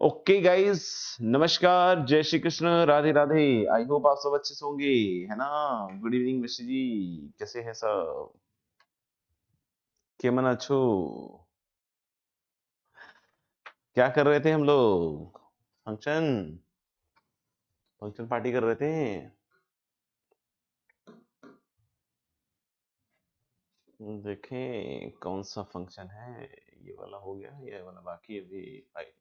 Okay guys, नमस्कार, जय Shri Krishna, Radhe Radhe. I hope आप सब अच्छे से होंगे, है ना। गुड इवनिंग मिश्र जी, कैसे हैं सब? केमन अच्छो? क्या कर रहे थे हम लोग? फंक्शन फंक्शन पार्टी कर रहे थे। देखें कौन सा फंक्शन है। ये वाला हो गया, ये वाला बाकी है अभी।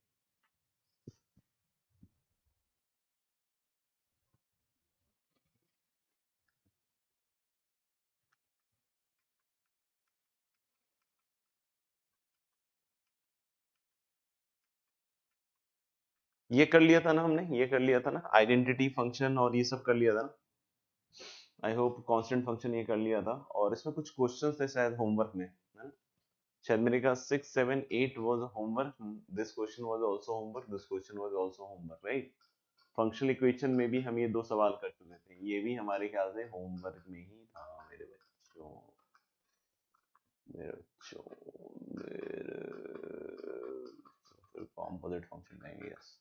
ये कर लिया था ना हमने, ये कर लिया था ना, आइडेंटिटी फंक्शन और ये सब कर लिया था ना। आई होप कांस्टेंट फंक्शन ये कर लिया था, और इसमें कुछ क्वेश्चंस थे शायद होमवर्क में, है ना। शायद मेरे ख्याल 6 7 8 was homework. This question was also homework, this question was also homework, right. Functional equation में भी हम ये दो सवाल कर चुके थे, ये भी हमारे ख्याल से होमवर्क में ही था मेरे बच्चों। मेरे बच्चों, मेरे फिर कॉम्पोजिट फंक्शन में, यस।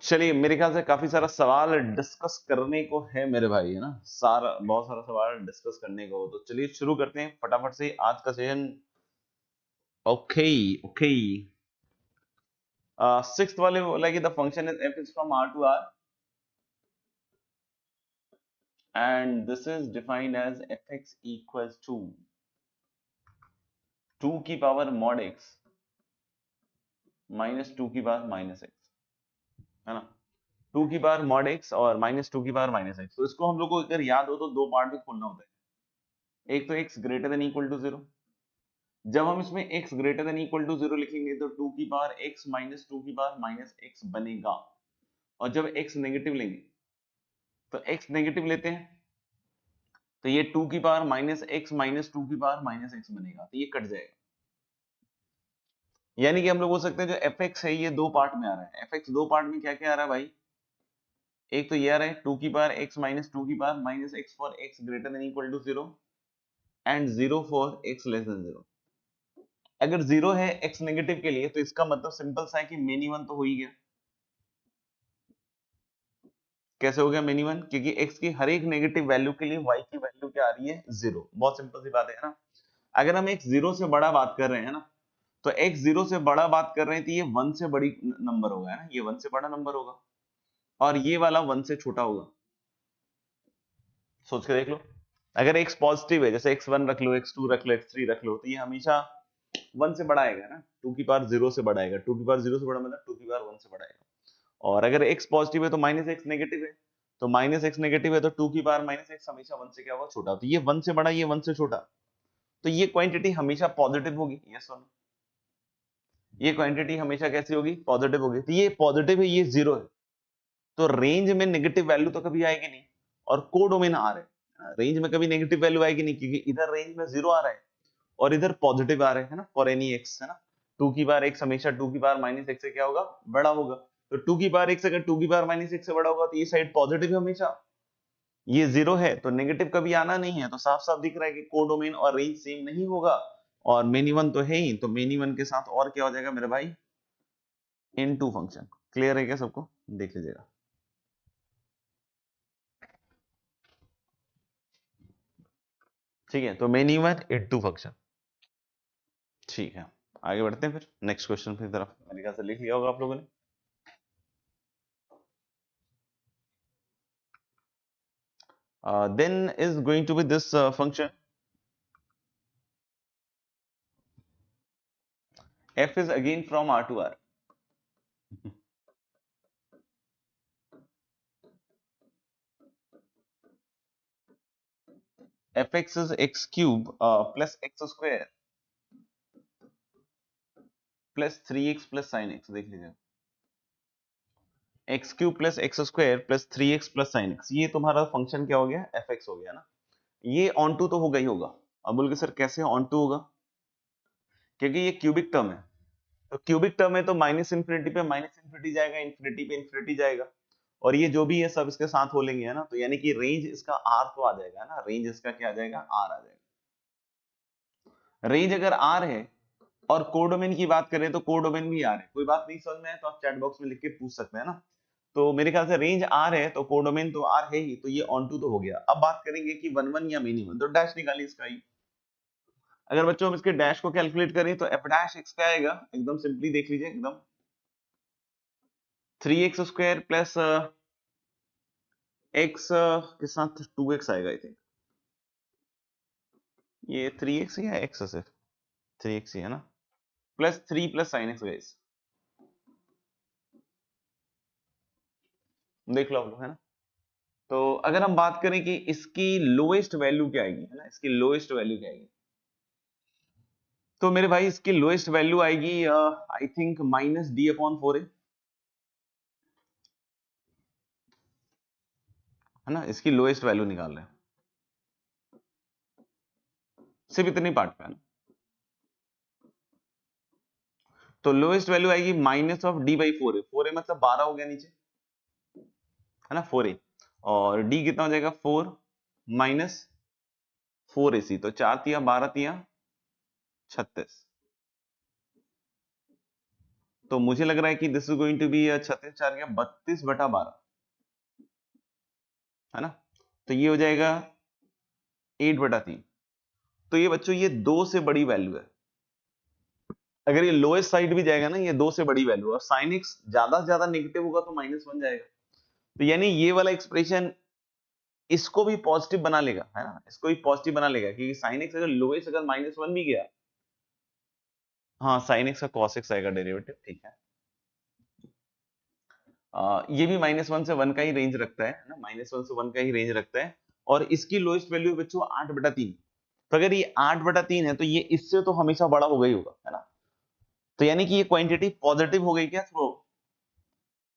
चलिए, मेरे ख्याल से काफी सारा सवाल डिस्कस करने को है मेरे भाई, है ना। सारा बहुत सारा सवाल डिस्कस करने को हो, तो चलिए शुरू करते हैं फटाफट से आज का सेशन। Okay, okay. सिक्स्थ वाले बोला कि the function is F is from R to R and this is defined as F X equals to 2 की पावर मॉड एक्स माइनस 2 की पावर माइनस एक्स, है ना। 2 की पावर मॉड एक्स और minus 2 की पावर माइनस एक्स, तो इसको हम लोग को अगर याद हो तो दो पार्ट में खोलना होता है। एक तो X greater than equal to zero. जब हम इसमें x greater than equal to zero लिखेंगे तो 2 की पावर x माइनस 2 की पावर माइनस एक्स बनेगा। और जब x नेगेटिव लेंगे, तो x नेगेटिव लेते हैं, तो ये 2 की पावर माइनस एक्स माइनस 2 की पावर माइनस एक्स बनेगा, तो ये कट जाएगा। यानी कि हम लोग बोल सकते हैं जो एफ एक्स है ये दो पार्ट में आ रहा है। एफ एक्स दो पार्ट में क्या क्या आ रहा है भाई? एक तो ये आ रहा है 2 की पावर x माइनस 2 की power minus X for x greater than equal to zero and zero for x less than zero. अगर जीरो है x नेगेटिव के लिए, तो इसका मतलब सिंपल सा है कि मिनिमम तो हो ही गया। कैसे हो गया मिनिमम? क्योंकि x की हर एक नेगेटिव वैल्यू के लिए y की वैल्यू क्या आ रही है? जीरो। बहुत सिंपल सी बात है ना। अगर हम x जीरो से बड़ा बात कर रहे हैं ना, तो x जीरो से बड़ा बात कर रहे हैं, तो ये वन से बड़ी नंबर होगा, है ना। ये वन से बड़ा नंबर होगा और ये वाला वन से छोटा होगा। सोच के देख लो। अगर x पॉजिटिव है, जैसे x1 रख लो, x2 रख लो, x3 रख लो, तो ये हमेशा वन से बड़ा आएगा ना। 2 की पावर जीरो से बड़ा आएगा। 2 की पावर जीरो से बड़ा मतलब 2 की पावर वन से बड़ा आएगा। और अगर x पॉजिटिव है तो माइनस एक्स नेगेटिव है, तो माइनस एक्स नेगेटिव है तो 2 की पावर माइनस एक्स हमेशा वन से क्या होगा? छोटा। तो ये वन से बड़ा, ये वन से छोटा, तो ये क्वांटिटी हमेशा पॉजिटिव होगी। यस और नो? ये क्वांटिटी हमेशा कैसी होगी? पॉजिटिव होगी। तो ये पॉजिटिव है, ये जीरो है, तो रेंज में नेगेटिव वैल्यू तो कभी आएगी नहीं। और कोडोमेन आर है, रेंज में कभी नेगेटिव वैल्यू आएगी नहीं, क्योंकि इधर रेंज में जीरो आ रहा है और इधर पॉजिटिव आ रहे हैं, है ना, फॉर एनी एक्स, है ना। 2 की पावर एक्स हमेशा 2 की पावर माइनस एक्स से क्या होगा? बड़ा होगा। तो 2 की पावर एक्स अगर 2 की पावर माइनस एक्स से बड़ा होगा, तो ये साइड पॉजिटिव है हमेशा। ये जीरो है तो नेगेटिव कभी आना नहीं है, तो साफ साफ दिख रहा है कि कोडोमेन और रेंज सेम नहीं होगा। और मेनी वन तो है ही, तो मेनी वन के साथ और क्या हो जाएगा मेरे भाई? इन टू फंक्शन। क्लियर है क्या सबको? देख लीजिएगा। ठीक है, तो many one into function. ठीक है, आगे बढ़ते हैं फिर नेक्स्ट क्वेश्चन की तरफ। मेरे ख्याल से लिख लिया होगा आप लोगों ने। Then is going to be this function f is again from R to R. Fx is x cube plus x square plus 3x plus sin x। देख लीजिए, x cube plus x square plus 3x plus sin x, ये तुम्हारा function क्या हो गया? fx हो गया ना। ये ऑन टू तो होगा ही होगा। अब बोल के सर कैसे ऑन टू होगा? क्योंकि ये क्यूबिक टर्म है, तो क्यूबिक टर्म है तो माइनस इंफिनिटी पे माइनस इंफिनिटी जाएगा, इंफिनिटी पे इंफिनिटी जाएगा, और ये जो भी है सब इसके साथ हो लेंगे, है ना। तो यानी कि रेंज इसका आर तो आ जाएगा ना, रेंज इसका क्या आ जाएगा? आर आ जाएगा। रेंज अगर आर है और कोडोमेन की बात करें तो कोडोमेन भी आर है, कोई बात नहीं समझ में आए तो आप चैट बॉक्स में लिख के पूछ सकते हैं ना। तो मेरे ख्याल से रेंज आर है तो कोडोमेन तो आर है ही, तो ये ऑन टू तो हो गया। अब बात करेंगे कि वन वन या मिनी वन, तो डैश निकालिए इसका ही। अगर बच्चों हम इसके डैश को कैलकुलेट करें तो एफ डैश एक्स क्या आएगा, एकदम सिंपली देख लीजिए, एकदम 3x² प्लस एक्स के साथ 2x आएगा आई थिंक, ये 3x या x है, सिर्फ 3x ही है ना, plus 3 plus sine x guys, देख लो आप लोग, है ना। तो अगर हम बात करें कि इसकी लोएस्ट वैल्यू क्या आएगी, है ना, इसकी लोएस्ट वैल्यू क्या आएगी, तो मेरे भाई इसकी लोएस्ट वैल्यू आएगी आई थिंक -d/4 है ना, इसकी लोएस्ट वैल्यू निकाल रहे हैं, सिर्फ इतनी पार्ट पे है ना। तो लोएस्ट वैल्यू आएगी -d/4, 4a मतलब 12 हो गया नीचे, है ना, 4a, और d कितना हो जाएगा 4 माइनस 4ac, तो 4 तिया 12 तिया 36, तो मुझे लग रहा है कि this is going to be 36 4 गया 32/12, है ना, तो ये हो जाएगा 8/3। तो ये बच्चों ये 2 से बड़ी वैल्यू है, अगर ये लोएस्ट साइड भी जाएगा ना, ये 2 से बड़ी वैल्यू, और साइन एक्स ज्यादा से ज्यादा नेगेटिव होगा तो -1 जाएगा, तो यानी ये वाला एक्सप्रेशन इसको भी पॉजिटिव बना लेगा, है ना, इसको भी पॉजिटिव बना लेगा, क्योंकि साइन एक्स अगर लोएस्ट अगर -1 भी गया, हाँ साइन एक्स का कॉस एक्स आएगा डेरिवेटिव, ठीक है। ये भी -1 से 1 का ही रेंज रखता है ना, -1 से 1 का ही रेंज रखता है, और इसकी लोएस्ट वैल्यू बच्चों 8/3, तो अगर ये 8/3 है तो ये इससे तो हमेशा बड़ा होगा ही होगा, है ना, तो यानी कि ये क्वांटिटी पॉजिटिव हो गई क्या थ्रू,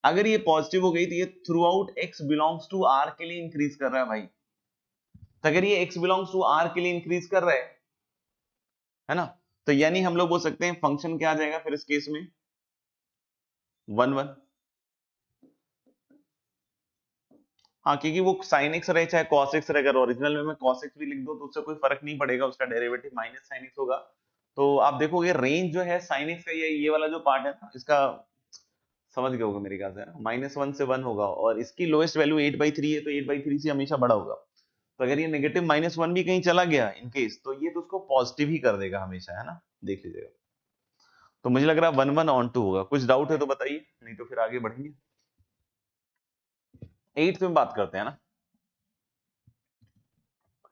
अगर ये पॉजिटिव हो गई तो ये throughout x belongs to r के लिए इंक्रीज कर रहा है भाई, तो अगर ये x बिलोंग्स टू r के लिए इंक्रीज कर रहा है ना, तो यानी हम लोग बोल सकते हैं फंक्शन क्या आ जाएगा फिर इस केस में 1 1, हाँ क्योंकि वो sin x रहे चाहे cos x रहे, अगर ओरिजिनल में मैं cos x भी लिख दूं तो उससे कोई फर्क नहीं पड़ेगा, उसका डेरिवेटिव माइनस sin x होगा, तो आप देखोगे रेंज जो है sin x का ये वाला जो पार्ट है ना इसका, समझ गए होगे मेरे ख्याल से, -1 से 1 होगा, और इसकी लोएस्ट वैल्यू 8/3 है, तो 8/3 से हमेशा बड़ा होगा, तो अगर ये नेगेटिव -1 भी कहीं चला गया इन केस, तो ये तो उसको पॉजिटिव ही कर देगा हमेशा, है ना, देख लीजिएगा। तो मुझे लग रहा है 1 1 ऑन 2 होगा, कुछ डाउट है तो बताइए, नहीं तो फिर आगे बढ़ेंगे। 8th में बात करते हैं ना,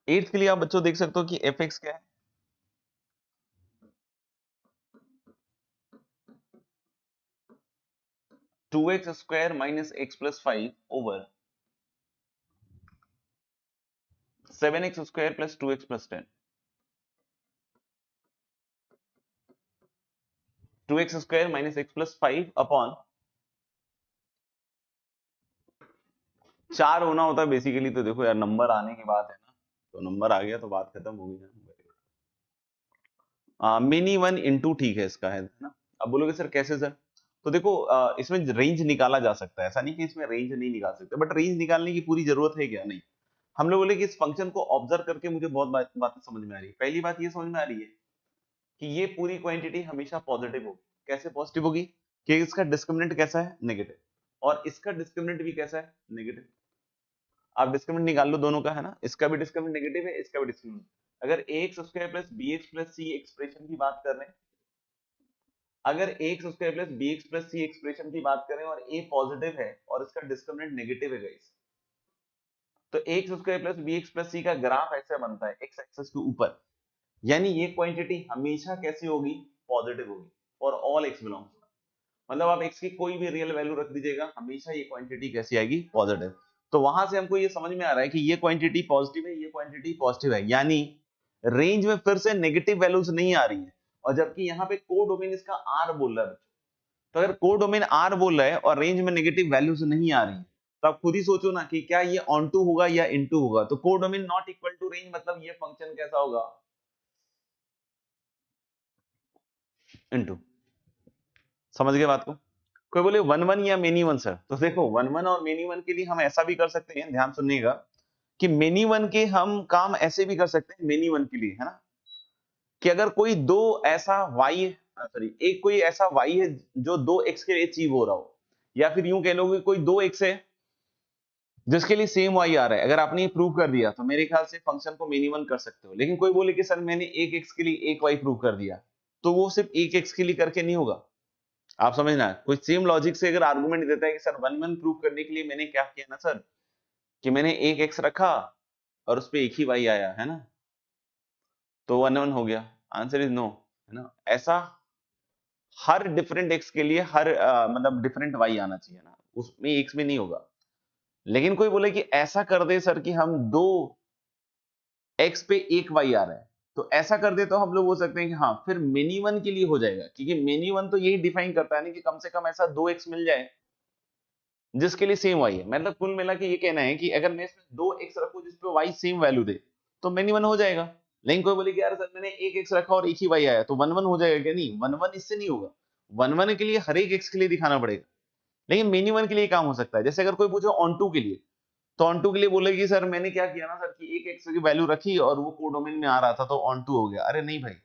8th के लिए आप बच्चों देख सकते हो कि एफ एक्स क्या है, two X square minus x plus 5 over 7x² plus 2x plus 10, 2x² minus x plus 5 upon 4 होना होता है बेसिकली, तो देखो यार नंबर आने की बात है ना, तो नंबर आ गया तो बात खत्म हो गई ना। मिनी 1 इंटू ठीक है इसका, है ना। अब बोलोगे सर कैसे सर, तो देखो इसमें रेंज निकाला जा सकता है, ऐसा नहीं कि इसमें रेंज नहीं निकाल सकते, बट रेंज निकालने की पूरी जरूरत है क्या, नहीं। हम लोग बोले कि इस फंक्शन को ऑब्जर्व करके मुझे बहुत बातें समझ में आ रही है। पहली बात ये समझ में आ रही है कि ये पूरी क्वांटिटी हमेशा पॉजिटिव होगी, कैसे पॉजिटिव होगी, कि इसका डिस्क्रिमिनेंट कैसा है, नेगेटिव, और इसका डिस्क्रिमिनेंट भी कैसा है, नेगेटिव, आप डिस्क्रिमिनेंट निकाल लो दोनों का, है ना, इसका भी डिस्क्रिमिनेंट नेगेटिव है, इसका भी डिस्क्रिमिनेंट, अगर ax² plus bx plus c expression की बात कर रहे हैं, अगर ax² plus bx plus c expression की बात करें और a पॉजिटिव है और इसका डिस्क्रिमिनेंट नेगेटिव है गाइस, तो ax² plus bx plus c का ग्राफ ऐसे बनता है x एक्सिस के ऊपर, यानी ये क्वांटिटी हमेशा कैसी होगी, पॉजिटिव होगी फॉर ऑल x बिलोंग्स, मतलब आप x की कोई भी रियल वैल्यू रख दीजिएगा, हमेशा ये क्वांटिटी कैसी आएगी, पॉजिटिव। तो वहां से हमको ये समझ में आ रहा है कि ये क्वांटिटी पॉजिटिव है, ये क्वांटिटी पॉजिटिव है, यानी रेंज में फिर से नेगेटिव वैल्यूज नहीं आ रही है, और जबकि यहाँ पे कोडोमेन इसका आर बोल रहा है, तो अगर कोडोमेन आर बोल रहा है और रेंज में नेगेटिव वैल्यूज नहीं आ रही है, तो आप खुद ही सोचो ना कि क्या ये ऑन टू होगा या इनटू होगा, तो codomain not equal to range मतलब ये फंक्शन कैसा होगा, इनटू, समझ गए बात को। कोई बोले 1 1 या मेनी 1 सर, तो देखो 1 1 और मेनी 1 के लिए हम ऐसा भी कर सकते हैं, ध्यान सुनिएगा, कि मेनी 1 के हम काम ऐसे भी कर सकते हैं, मेनी 1 के लिए, है ना, कि अगर कोई दो ऐसा y सॉरी एक कोई ऐसा y है जो 2x के लिए अचीव हो रहा हो, या फिर यूं कह लो कि कोई 2x है जिसके लिए सेम y आ रहा है, अगर आपने ये प्रूव कर दिया तो मेरे ख्याल से फंक्शन को मिनिमम कर सकते हो। लेकिन कोई बोले कि सर मैंने एक x के लिए एक y प्रूव कर दिया, तो वो सिर्फ एक x के लिए करके नहीं होगा। आप समझना, कोई सेम लॉजिक से अगर आर्गुमेंट देता है कि सर 1 1 प्रूव करने के लिए मैंने क्या किया ना सर, कि मैंने एक x रखा और उस पे एक ही y आया है ना, तो 1 1 हो गया। आंसर इज नो, है ना। ऐसा हर डिफरेंट x के लिए हर मतलब डिफरेंट y आना चाहिए ना, उसमें x में नहीं होगा। लेकिन कोई बोले कि ऐसा कर दे सर कि हम दो x पे एक y आ रहा है, तो ऐसा कर दे तो हम लोग बोल सकते हैं कि हाँ फिर मेनी वन के लिए हो जाएगा, क्योंकि मेनी वन तो यही डिफाइन करता है ना कि कम से कम ऐसा 2x मिल जाए जिसके लिए सेम y है। मतलब कुल मिला के ये कहना है कि अगर मैं इसमें 2x रखूं जिसपे y सेम वैल्यू दे तो मेनी वन हो जाएगा। लेकिन कोई बोले कि यार सर मैंने एक x रखा और एक ही y आया, तो 1 1 हो जाएगा क्या? नहीं, 1 1 इससे नहीं होगा। 1 1 के लिए हर एक x के लिए दिखाना पड़ेगा, लेकिन मेनी वन के लिए काम हो सकता है। जैसे अगर कोई पूछे ऑन टू के लिए, तो ऑन टू के लिए बोलेगी सर मैंने क्या किया ना सर कि एक एक्स की वैल्यू रखी और वो कोडोमेन में आ रहा था तो ऑन टू हो गया। अरे नहीं भाई,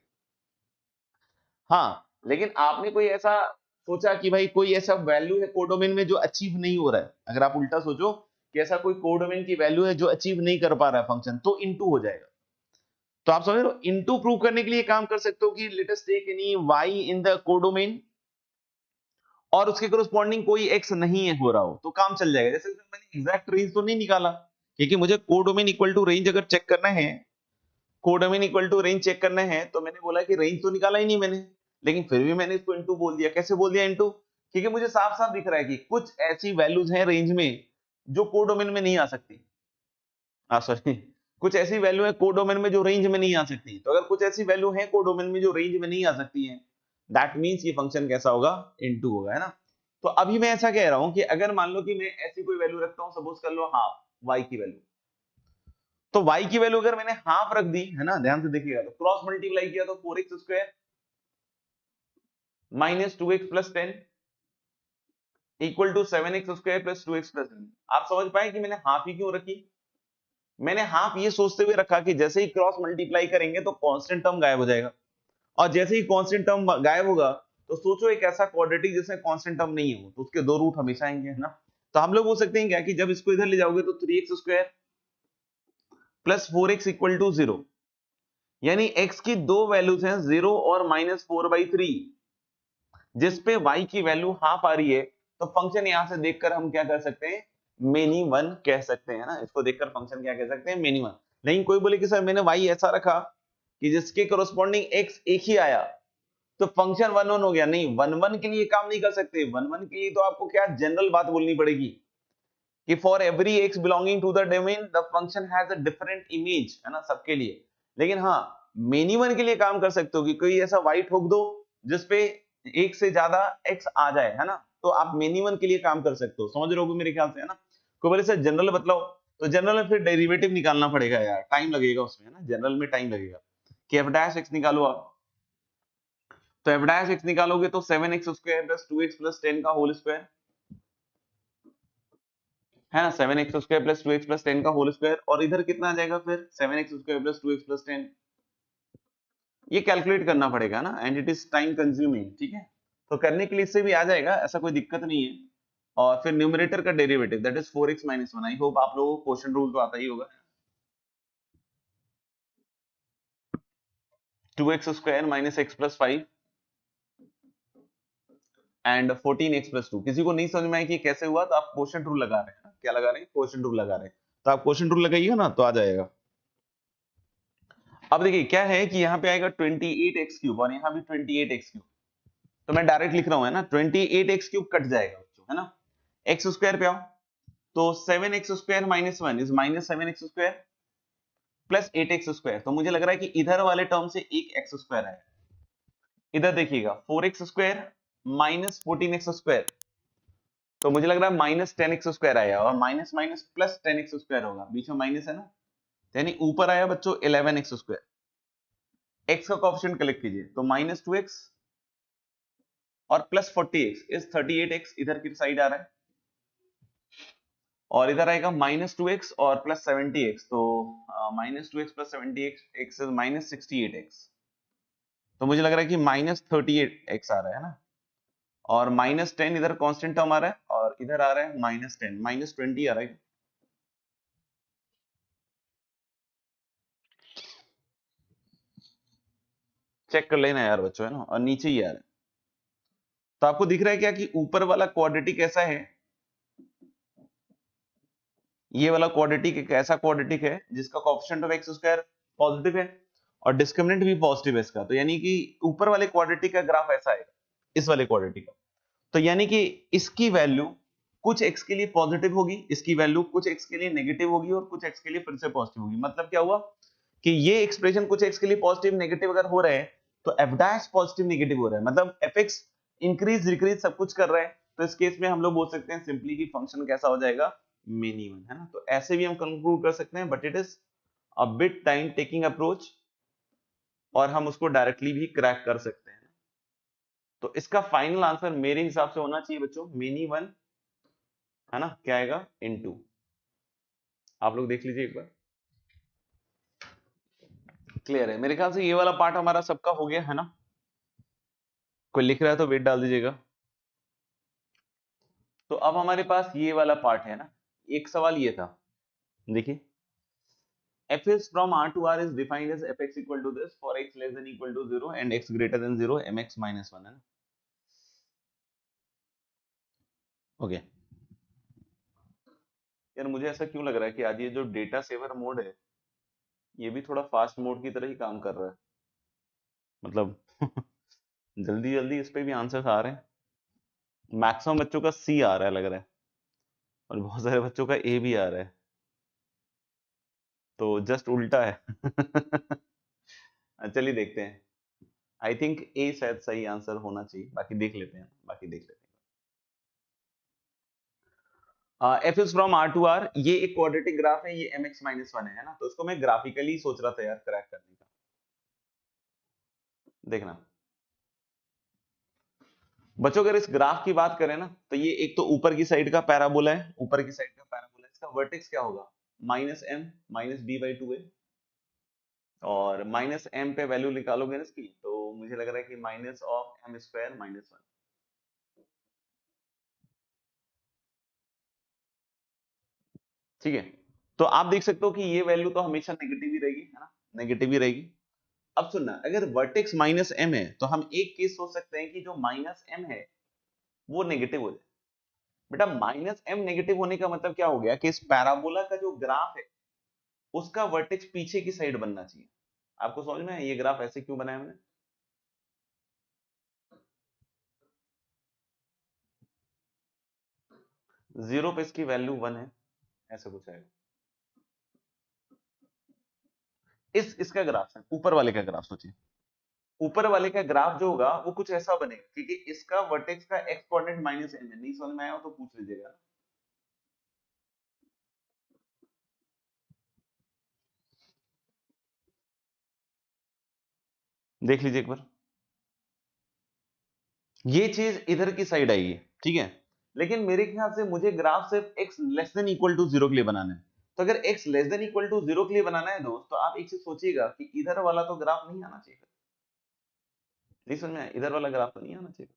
हाँ लेकिन आपने कोई ऐसा सोचा कि भाई कोई ऐसा वैल्यू है कोडोमेन में जो अचीव नहीं हो रहा है, अगर आप उल्टा सोचो कि ऐसा कोई कोडोमेन की वैल्यू है जो अचीव नहीं कर पा रहा है फंक्शन, तो इनटू हो जाएगा। तो आप समझ रहे हो, इनटू प्रूव करने के लिए काम कर सकते हो कि let us take any Y in the codomain और उसके कोरस्पॉन्डिंग कोई एक्स नहीं है हो रहा हो, तो काम चल जाएगा। जैसे मैंने एग्जैक्ट रेंज तो नहीं निकाला, क्योंकि मुझे कोडोमेन इक्वल टू रेंज अगर चेक करना है, codomain equal to range check करना है, तो मैंने बोला कि रेंज तो निकाला ही नहीं मैंने, लेकिन फिर भी मैंने इसको इनटू बोल दिया। कैसे बोल दिया इनटू? क्योंकि मुझे साफ साफ दिख रहा है कि कुछ ऐसी वैल्यूज हैं रेंज में जो कोडोमेन में नहीं आ सकती। सॉरी, कुछ ऐसी वैल्यू है कोडोमेन में जो रेंज में नहीं आ सकती। तो अगर कुछ ऐसी वैल्यू है कोडोमेन में जो रेंज में नहीं आ सकती है, दैट मींस ये फंक्शन कैसा होगा? इनटू होगा, है ना। तो अभी मैं ऐसा कह रहा हूं कि अगर मान लो कि मैं ऐसी कोई वैल्यू रखता हूं, सपोज कर लो हाफ y की वैल्यू, तो y की वैल्यू अगर मैंने हाफ रख दी है ना, ध्यान से देखिएगा, तो क्रॉस मल्टीप्लाई किया तो 4x square minus 2x plus 10 equal to 7x square plus 2x plus 10। आप समझ पाए कि मैंने हाफ ही क्यों रखी? मैंने हाफ ये सोचते हुए रखा कि जैसे ही क्रॉस मल्टीप्लाई करेंगे तो कांस्टेंट टर्म गायब हो जाएगा, और जैसे ही कांस्टेंट टर्म गायब होगा तो सोचो एक ऐसा क्वाड्रेटिक जिसमें कांस्टेंट टर्म नहीं हो, तो उसके दो रूट हमेशा आएंगे, है ना। तो हम लोग बोल सकते हैं क्या कि जब इसको इधर ले जाओगे तो 3x square plus 4x equal to 0, यानी x की दो वैल्यूज हैं 0 और -4/3, जिसपे y की वैल्यू हाफ आ रही है। तो फंक्शन यहां से देखकर हम क्या कर सकते हैं? मेनी वन कह सकते हैं ना। इसको देखकर फंक्शन क्या कह सकते हैं? Many one. लेकिन कोई बोले कि सर मैंने y ऐसा रखा कि जिसके कोरस्पॉन्डिंग x एक ही आया, तो फंक्शन 1 1 हो गया। नहीं, 1 1 के लिए काम नहीं कर सकते। 1 1 के लिए तो आपको क्या जनरल बात बोलनी पड़ेगी कि for every x belonging to the domain the function has a different image, है ना, सबके लिए। लेकिन हाँ, मेनी वन के लिए काम कर सकते हो कि कोई ऐसा y ठोक दो जिसपे एक से ज्यादा x आ जाए, है ना, तो आप मेनी वन के लिए काम कर सकते हो। समझ रहे हो मेरे ख्याल से, है ना। कोई बोले सर जनरल बतलाओ, तो जनरल में फिर डेरिवेटिव निकालना पड़ेगा यार, टाइम लगेगा उसमें, है ना, जनरल में टाइम लगेगा कि f डैश x निकालो आप। तो f डैश x निकालोगे तो 7x square plus 2x plus 10 का होल स्क्वायर, है ना, 7x square plus 2x plus 10 का होल स्क्वायर, और इधर कितना आ जाएगा फिर 7x square plus 2x plus 10। ये कैलकुलेट करना पड़ेगा ना, and it is time consuming, ठीक है। तो करने के लिए इससे भी आ जाएगा, ऐसा कोई दिक्कत नहीं है। और फिर न्यूमरेटर का derivative that is 4x minus 1। I hope आप लोगों को क्वेश्चन रूल तो आता ही होगा। 2x square minus x plus 5 and 14x plus 2। किसी को नहीं समझ में आया कि कैसे हुआ, तो आप क्वेश्चन रूल लगा रहे हैं ना, क्या लगा रहे हैं? क्वेश्चन रूल लगा रहे हैं। तो आप क्वेश्चन रूल लगाइएगा ना तो आ जाएगा। अब देखिए क्या है कि यहाँ पे आएगा 28x क्यूब और यहाँ भी 28x क्यूब, तो मैं डायरेक्ट लिख रहा हूँ, है ना, 28x क्यूब कट जाएगा बच्चों, है ना। x स्क्वायर पे आओ, तो 7x square minus 1 is minus 7x square plus 8x square. तो मुझे लग रहा है कि इधर वाले टर्म से एक x स्क्वायर आया। इधर देखिएगा 4x square minus 14x square, तो मुझे लग रहा है माइनस 10x स्क्वायर आया, और minus minus plus 10x square होगा, बीच में माइनस है ना, यानी ऊपर आया बच्चों 11x स्क्वायर। x का कोएफिशिएंट कलेक्ट कीजिए, तो माइनस 2x और प्लस 40x इज 38x, इधर की साइड आ रहा है, और इधर आएगा माइनस 2x और प्लस 70x, तो minus 2x plus 70x is minus 68x। तो मुझे लग रहा है कि -38x आ रहा है ना, और -10 इधर कांस्टेंट टर्म आ रहा है, और इधर आ रहा है -10, -20 आ रहा है। चेक कर लेना यार बच्चों, है ना, और नीचे ही आ रहा है। तो आपको दिख रहा है क्या कि ऊपर वाला क्वाड्रेटिक कैसा है, ये वाला क्वाड्रेटिक एक ऐसा क्वाड्रेटिक है जिसका coefficient of x square positive है और डिस्क्रिमिनेंट भी पॉजिटिव है इसका, तो यानी कि ऊपर वाले क्वाड्रेटिक का ग्राफ ऐसा है, इस वाले क्वाड्रेटिक का। तो यानी कि इसकी वैल्यू कुछ x के लिए पॉजिटिव होगी, इसकी वैल्यू कुछ x के लिए नेगेटिव होगी, और कुछ x के लिए फिर से पॉजिटिव होगी। मतलब क्या हुआ कि ये एक्सप्रेशन कुछ x के लिए पॉजिटिव नेगेटिव अगर हो रहा है तो f डैश पॉजिटिव नेगेटिव हो रहा है, मतलब fx इंक्रीज डिक्रीज सब कुछ कर रहा है। तो इस केस में हम लोग बोल सकते हैं सिंपली कि फंक्शन कैसा हो जाएगा, मिनिमम, है ना। तो ऐसे भी हम कंक्लूड कर सकते हैं, but it is a bit time taking approach, और हम उसको डायरेक्टली भी क्रैक कर सकते हैं। तो इसका फाइनल आंसर मेरे हिसाब से होना चाहिए बच्चों मिनिमम, है ना, क्या आएगा, इनटू। आप लोग देख लीजिए एक बार, क्लियर है मेरे ख्याल से। ये वाला पार्ट हमारा सबका हो गया है ना, कोई लिख रहा है तो वेट डाल दीजिएगा। तो अब हमारे पास ये वाला पार्ट है ना, एक सवाल ये था, देखिए, f is from r to r is defined as fx equal to this for x less than equal to 0 and x greater than 0 mx minus 1, है ना, ओके। यार मुझे ऐसा क्यों लग रहा है कि आज ये जो डेटा सेवर मोड है ये भी थोड़ा फास्ट मोड की तरह ही काम कर रहा है, मतलब जल्दी जल्दी इस पे भी आंसर्स आ रहे हैं। मैक्सिमम बच्चों का सी आ रहा है लग रहा है, और बहुत सारे बच्चों का ए भी आ रहा है, तो जस्ट उल्टा है। चलिए देखते हैं, आई थिंक ए शायद सही आंसर होना चाहिए, बाकी देख लेते हैं, बाकी देख लेते हैं। F is from R to R, ये एक क्वाड्रेटिक ग्राफ है, ये एम एक्स माइनस वन है ना, तो इसको मैं ग्राफिकली सोच रहा था यार क्रैक करने का। देखना बच्चों, अगर इस ग्राफ की बात करें ना, तो ये एक तो ऊपर की साइड का पैराबोला है, ऊपर की साइड का पैराबोला, इसका वर्टेक्स क्या होगा, -m minus B by two है, और -m पे वैल्यू निकालोगे ना इसकी, तो मुझे लग रहा है कि minus of m square minus one, ठीक है। तो आप देख सकते हो कि ये वैल्यू तो हमेशा नेगेटिव ही रहेगी, है ना, नेगेटिव ही रहेगी। अब सुनना, अगर वर्टेक्स माइनस एम है तो हम एक केस सोच सकते हैं कि जो माइनस एम है वो नेगेटिव हो जाए। बेटा माइनस एम नेगेटिव होने का मतलब क्या हो गया कि इस पैराबोला का जो ग्राफ है उसका वर्टेक्स पीछे की साइड बनना चाहिए। आपको समझ में है ये ग्राफ ऐसे क्यों बनाया हमने? जीरो पे इसकी वैल्यू वन है, ऐसा कुछ आएगा। इसका ग्राफ है, ऊपर वाले का ग्राफ सोचिए, ऊपर वाले का ग्राफ जो होगा वो कुछ ऐसा बनेगा, क्योंकि इसका वर्टेक्स का एक्स कोऑर्डिनेट माइनस एम है। नहीं समझ में आया हो तो पूछ लीजिएगा। देख लीजिए एक बार, ये चीज इधर की साइड आएगी, ठीक है, लेकिन मेरे ख्याल से मुझे ग्राफ सिर्फ x less than equal to zero के लिए बनाना है। तो अगर x less than equal to zero के लिए बनाना है दोस्त, तो आप एक चीज सोचिएगा कि इधर वाला तो ग्राफ नहीं आना चाहिए। नहीं समझ में आया? इधर वाला ग्राफ तो नहीं आना चाहिए,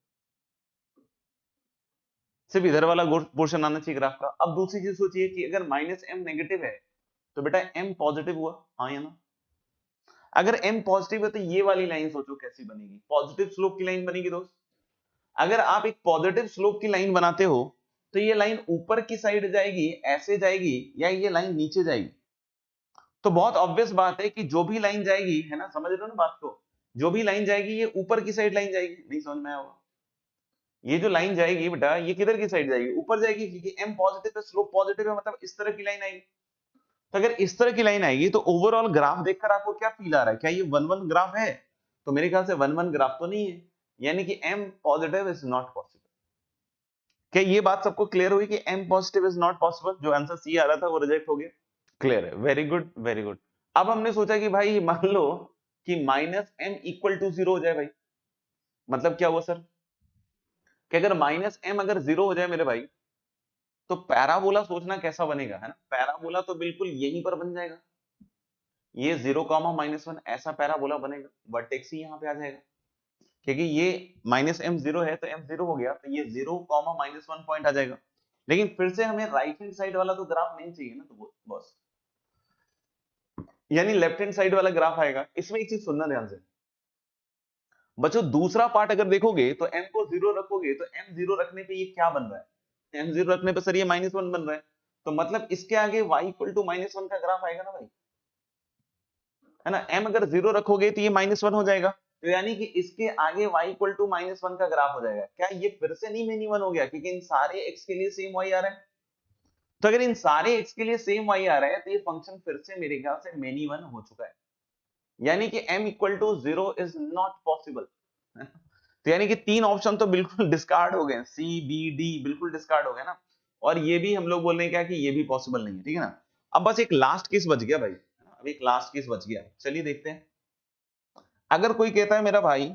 सिर्फ इधर वाला पोर्शन आना चाहिए ग्राफ का। अब दूसरी चीज सोचिए कि अगर माइनस एम नेगेटिव है तो बेटा m पॉजिटिव हुआ, हाँ या ना? अगर m पॉजिटिव है तो ये वाली लाइन सोचो कैसी बनेगी, पॉजिटिव स्लोप की लाइन बनेगी दोस्त। अगर आप एक पॉजिटिव स्लोप की लाइन बनाते हो तो ये लाइन ऊपर की साइड जाएगी, ऐसे जाएगी, या ये लाइन नीचे जाएगी? तो बहुत ऑब्वियस बात है कि जो भी लाइन जाएगी, है ना, समझ रहे हो ना बात को, जो भी लाइन जाएगी ये ऊपर की साइड लाइन जाएगी। नहीं समझ में आया होगा? ये जो लाइन जाएगी बेटा ये किधर की साइड जाएगी, ऊपर जाएगी, क्योंकि m पॉजिटिव है, स्लोप पॉजिटिव है, मतलब इस तरह की लाइन आएगी। तो अगर इस तरह की लाइन आएगी तो ओवरऑल ग्राफ देखकर आपको क्या फील आ रहा है, क्या ये वन वन ग्राफ है? तो मेरे ख्याल से वन वन ग्राफ तो नहीं है, यानी कि m positive is not possible. क्या ये बात सबको क्लियर हुई कि m positive is not possible? जो आंसर सी आ रहा था वो रिजेक्ट हो गया। क्लियर है, वेरी गुड वेरी गुड। अब हमने सोचा कि भाई मान लो कि minus M equal to zero हो जाए भाई, मतलब क्या हुआ सर, कि अगर माइनस एम अगर जीरो हो जाए मेरे भाई, तो पैराबोला सोचना कैसा बनेगा, है ना, पैराबोला तो बिल्कुल यहीं पर बन जाएगा, ये जीरो कॉमा माइनस वन ऐसा पैराबोला बनेगा, वर्टेक्स ही यहां पे आ जाएगा। क्योंकि ये माइनस एम जीरो है तो एम जीरो हो गया, तो ये 0, -1 पॉइंट आ जाएगा। लेकिन फिर से हमें राइट हैंड साइड वाला तो ग्राफ नहीं चाहिए ना, तो बॉस, यानी लेफ्ट हैंड साइड वाला ग्राफ आएगा। इसमें एक चीज सुनना ध्यान से बच्चों, दूसरा पार्ट अगर देखोगे तो m को 0 रखोगे तो m 0 रखने पे ये क्या बन रहा है, m 0 रखने पे सर ये -1 बन रहा है, तो मतलब इसके आगे y इक्वल टू -1 का ग्राफ आएगा ना भाई, है ना। m अगर 0 रखोगे तो ये -1 हो जाएगा, तो यानी कि इसके आगे y इक्वल टू -1 का ग्राफ हो जाएगा। क्या ये फिर से नहीं मिनिमम हो गया, क्योंकि इन सारे x के लिए सेम y आ रहा है। तो अगर इन सारे x के लिए सेम y आ रहा है तो ये फंक्शन फिर से मेरे ख्याल से मिनिमम हो चुका है, यानी कि m equal to 0 is not possible. तो यानी कि तीन ऑप्शन तो बिल्कुल डिस्कार्ड हो गए, सी बी डी बिल्कुल डिस्कार्ड हो गए ना, और ये भी हम लोग बोल रहे हैं क्या कि ये भी पॉसिबल नहीं है, ठीक है ना। अब बस एक लास्ट केस बच गया भाई, अब एक लास्ट केस बच गया, चलिए देखते हैं। अगर कोई कहता है मेरा भाई,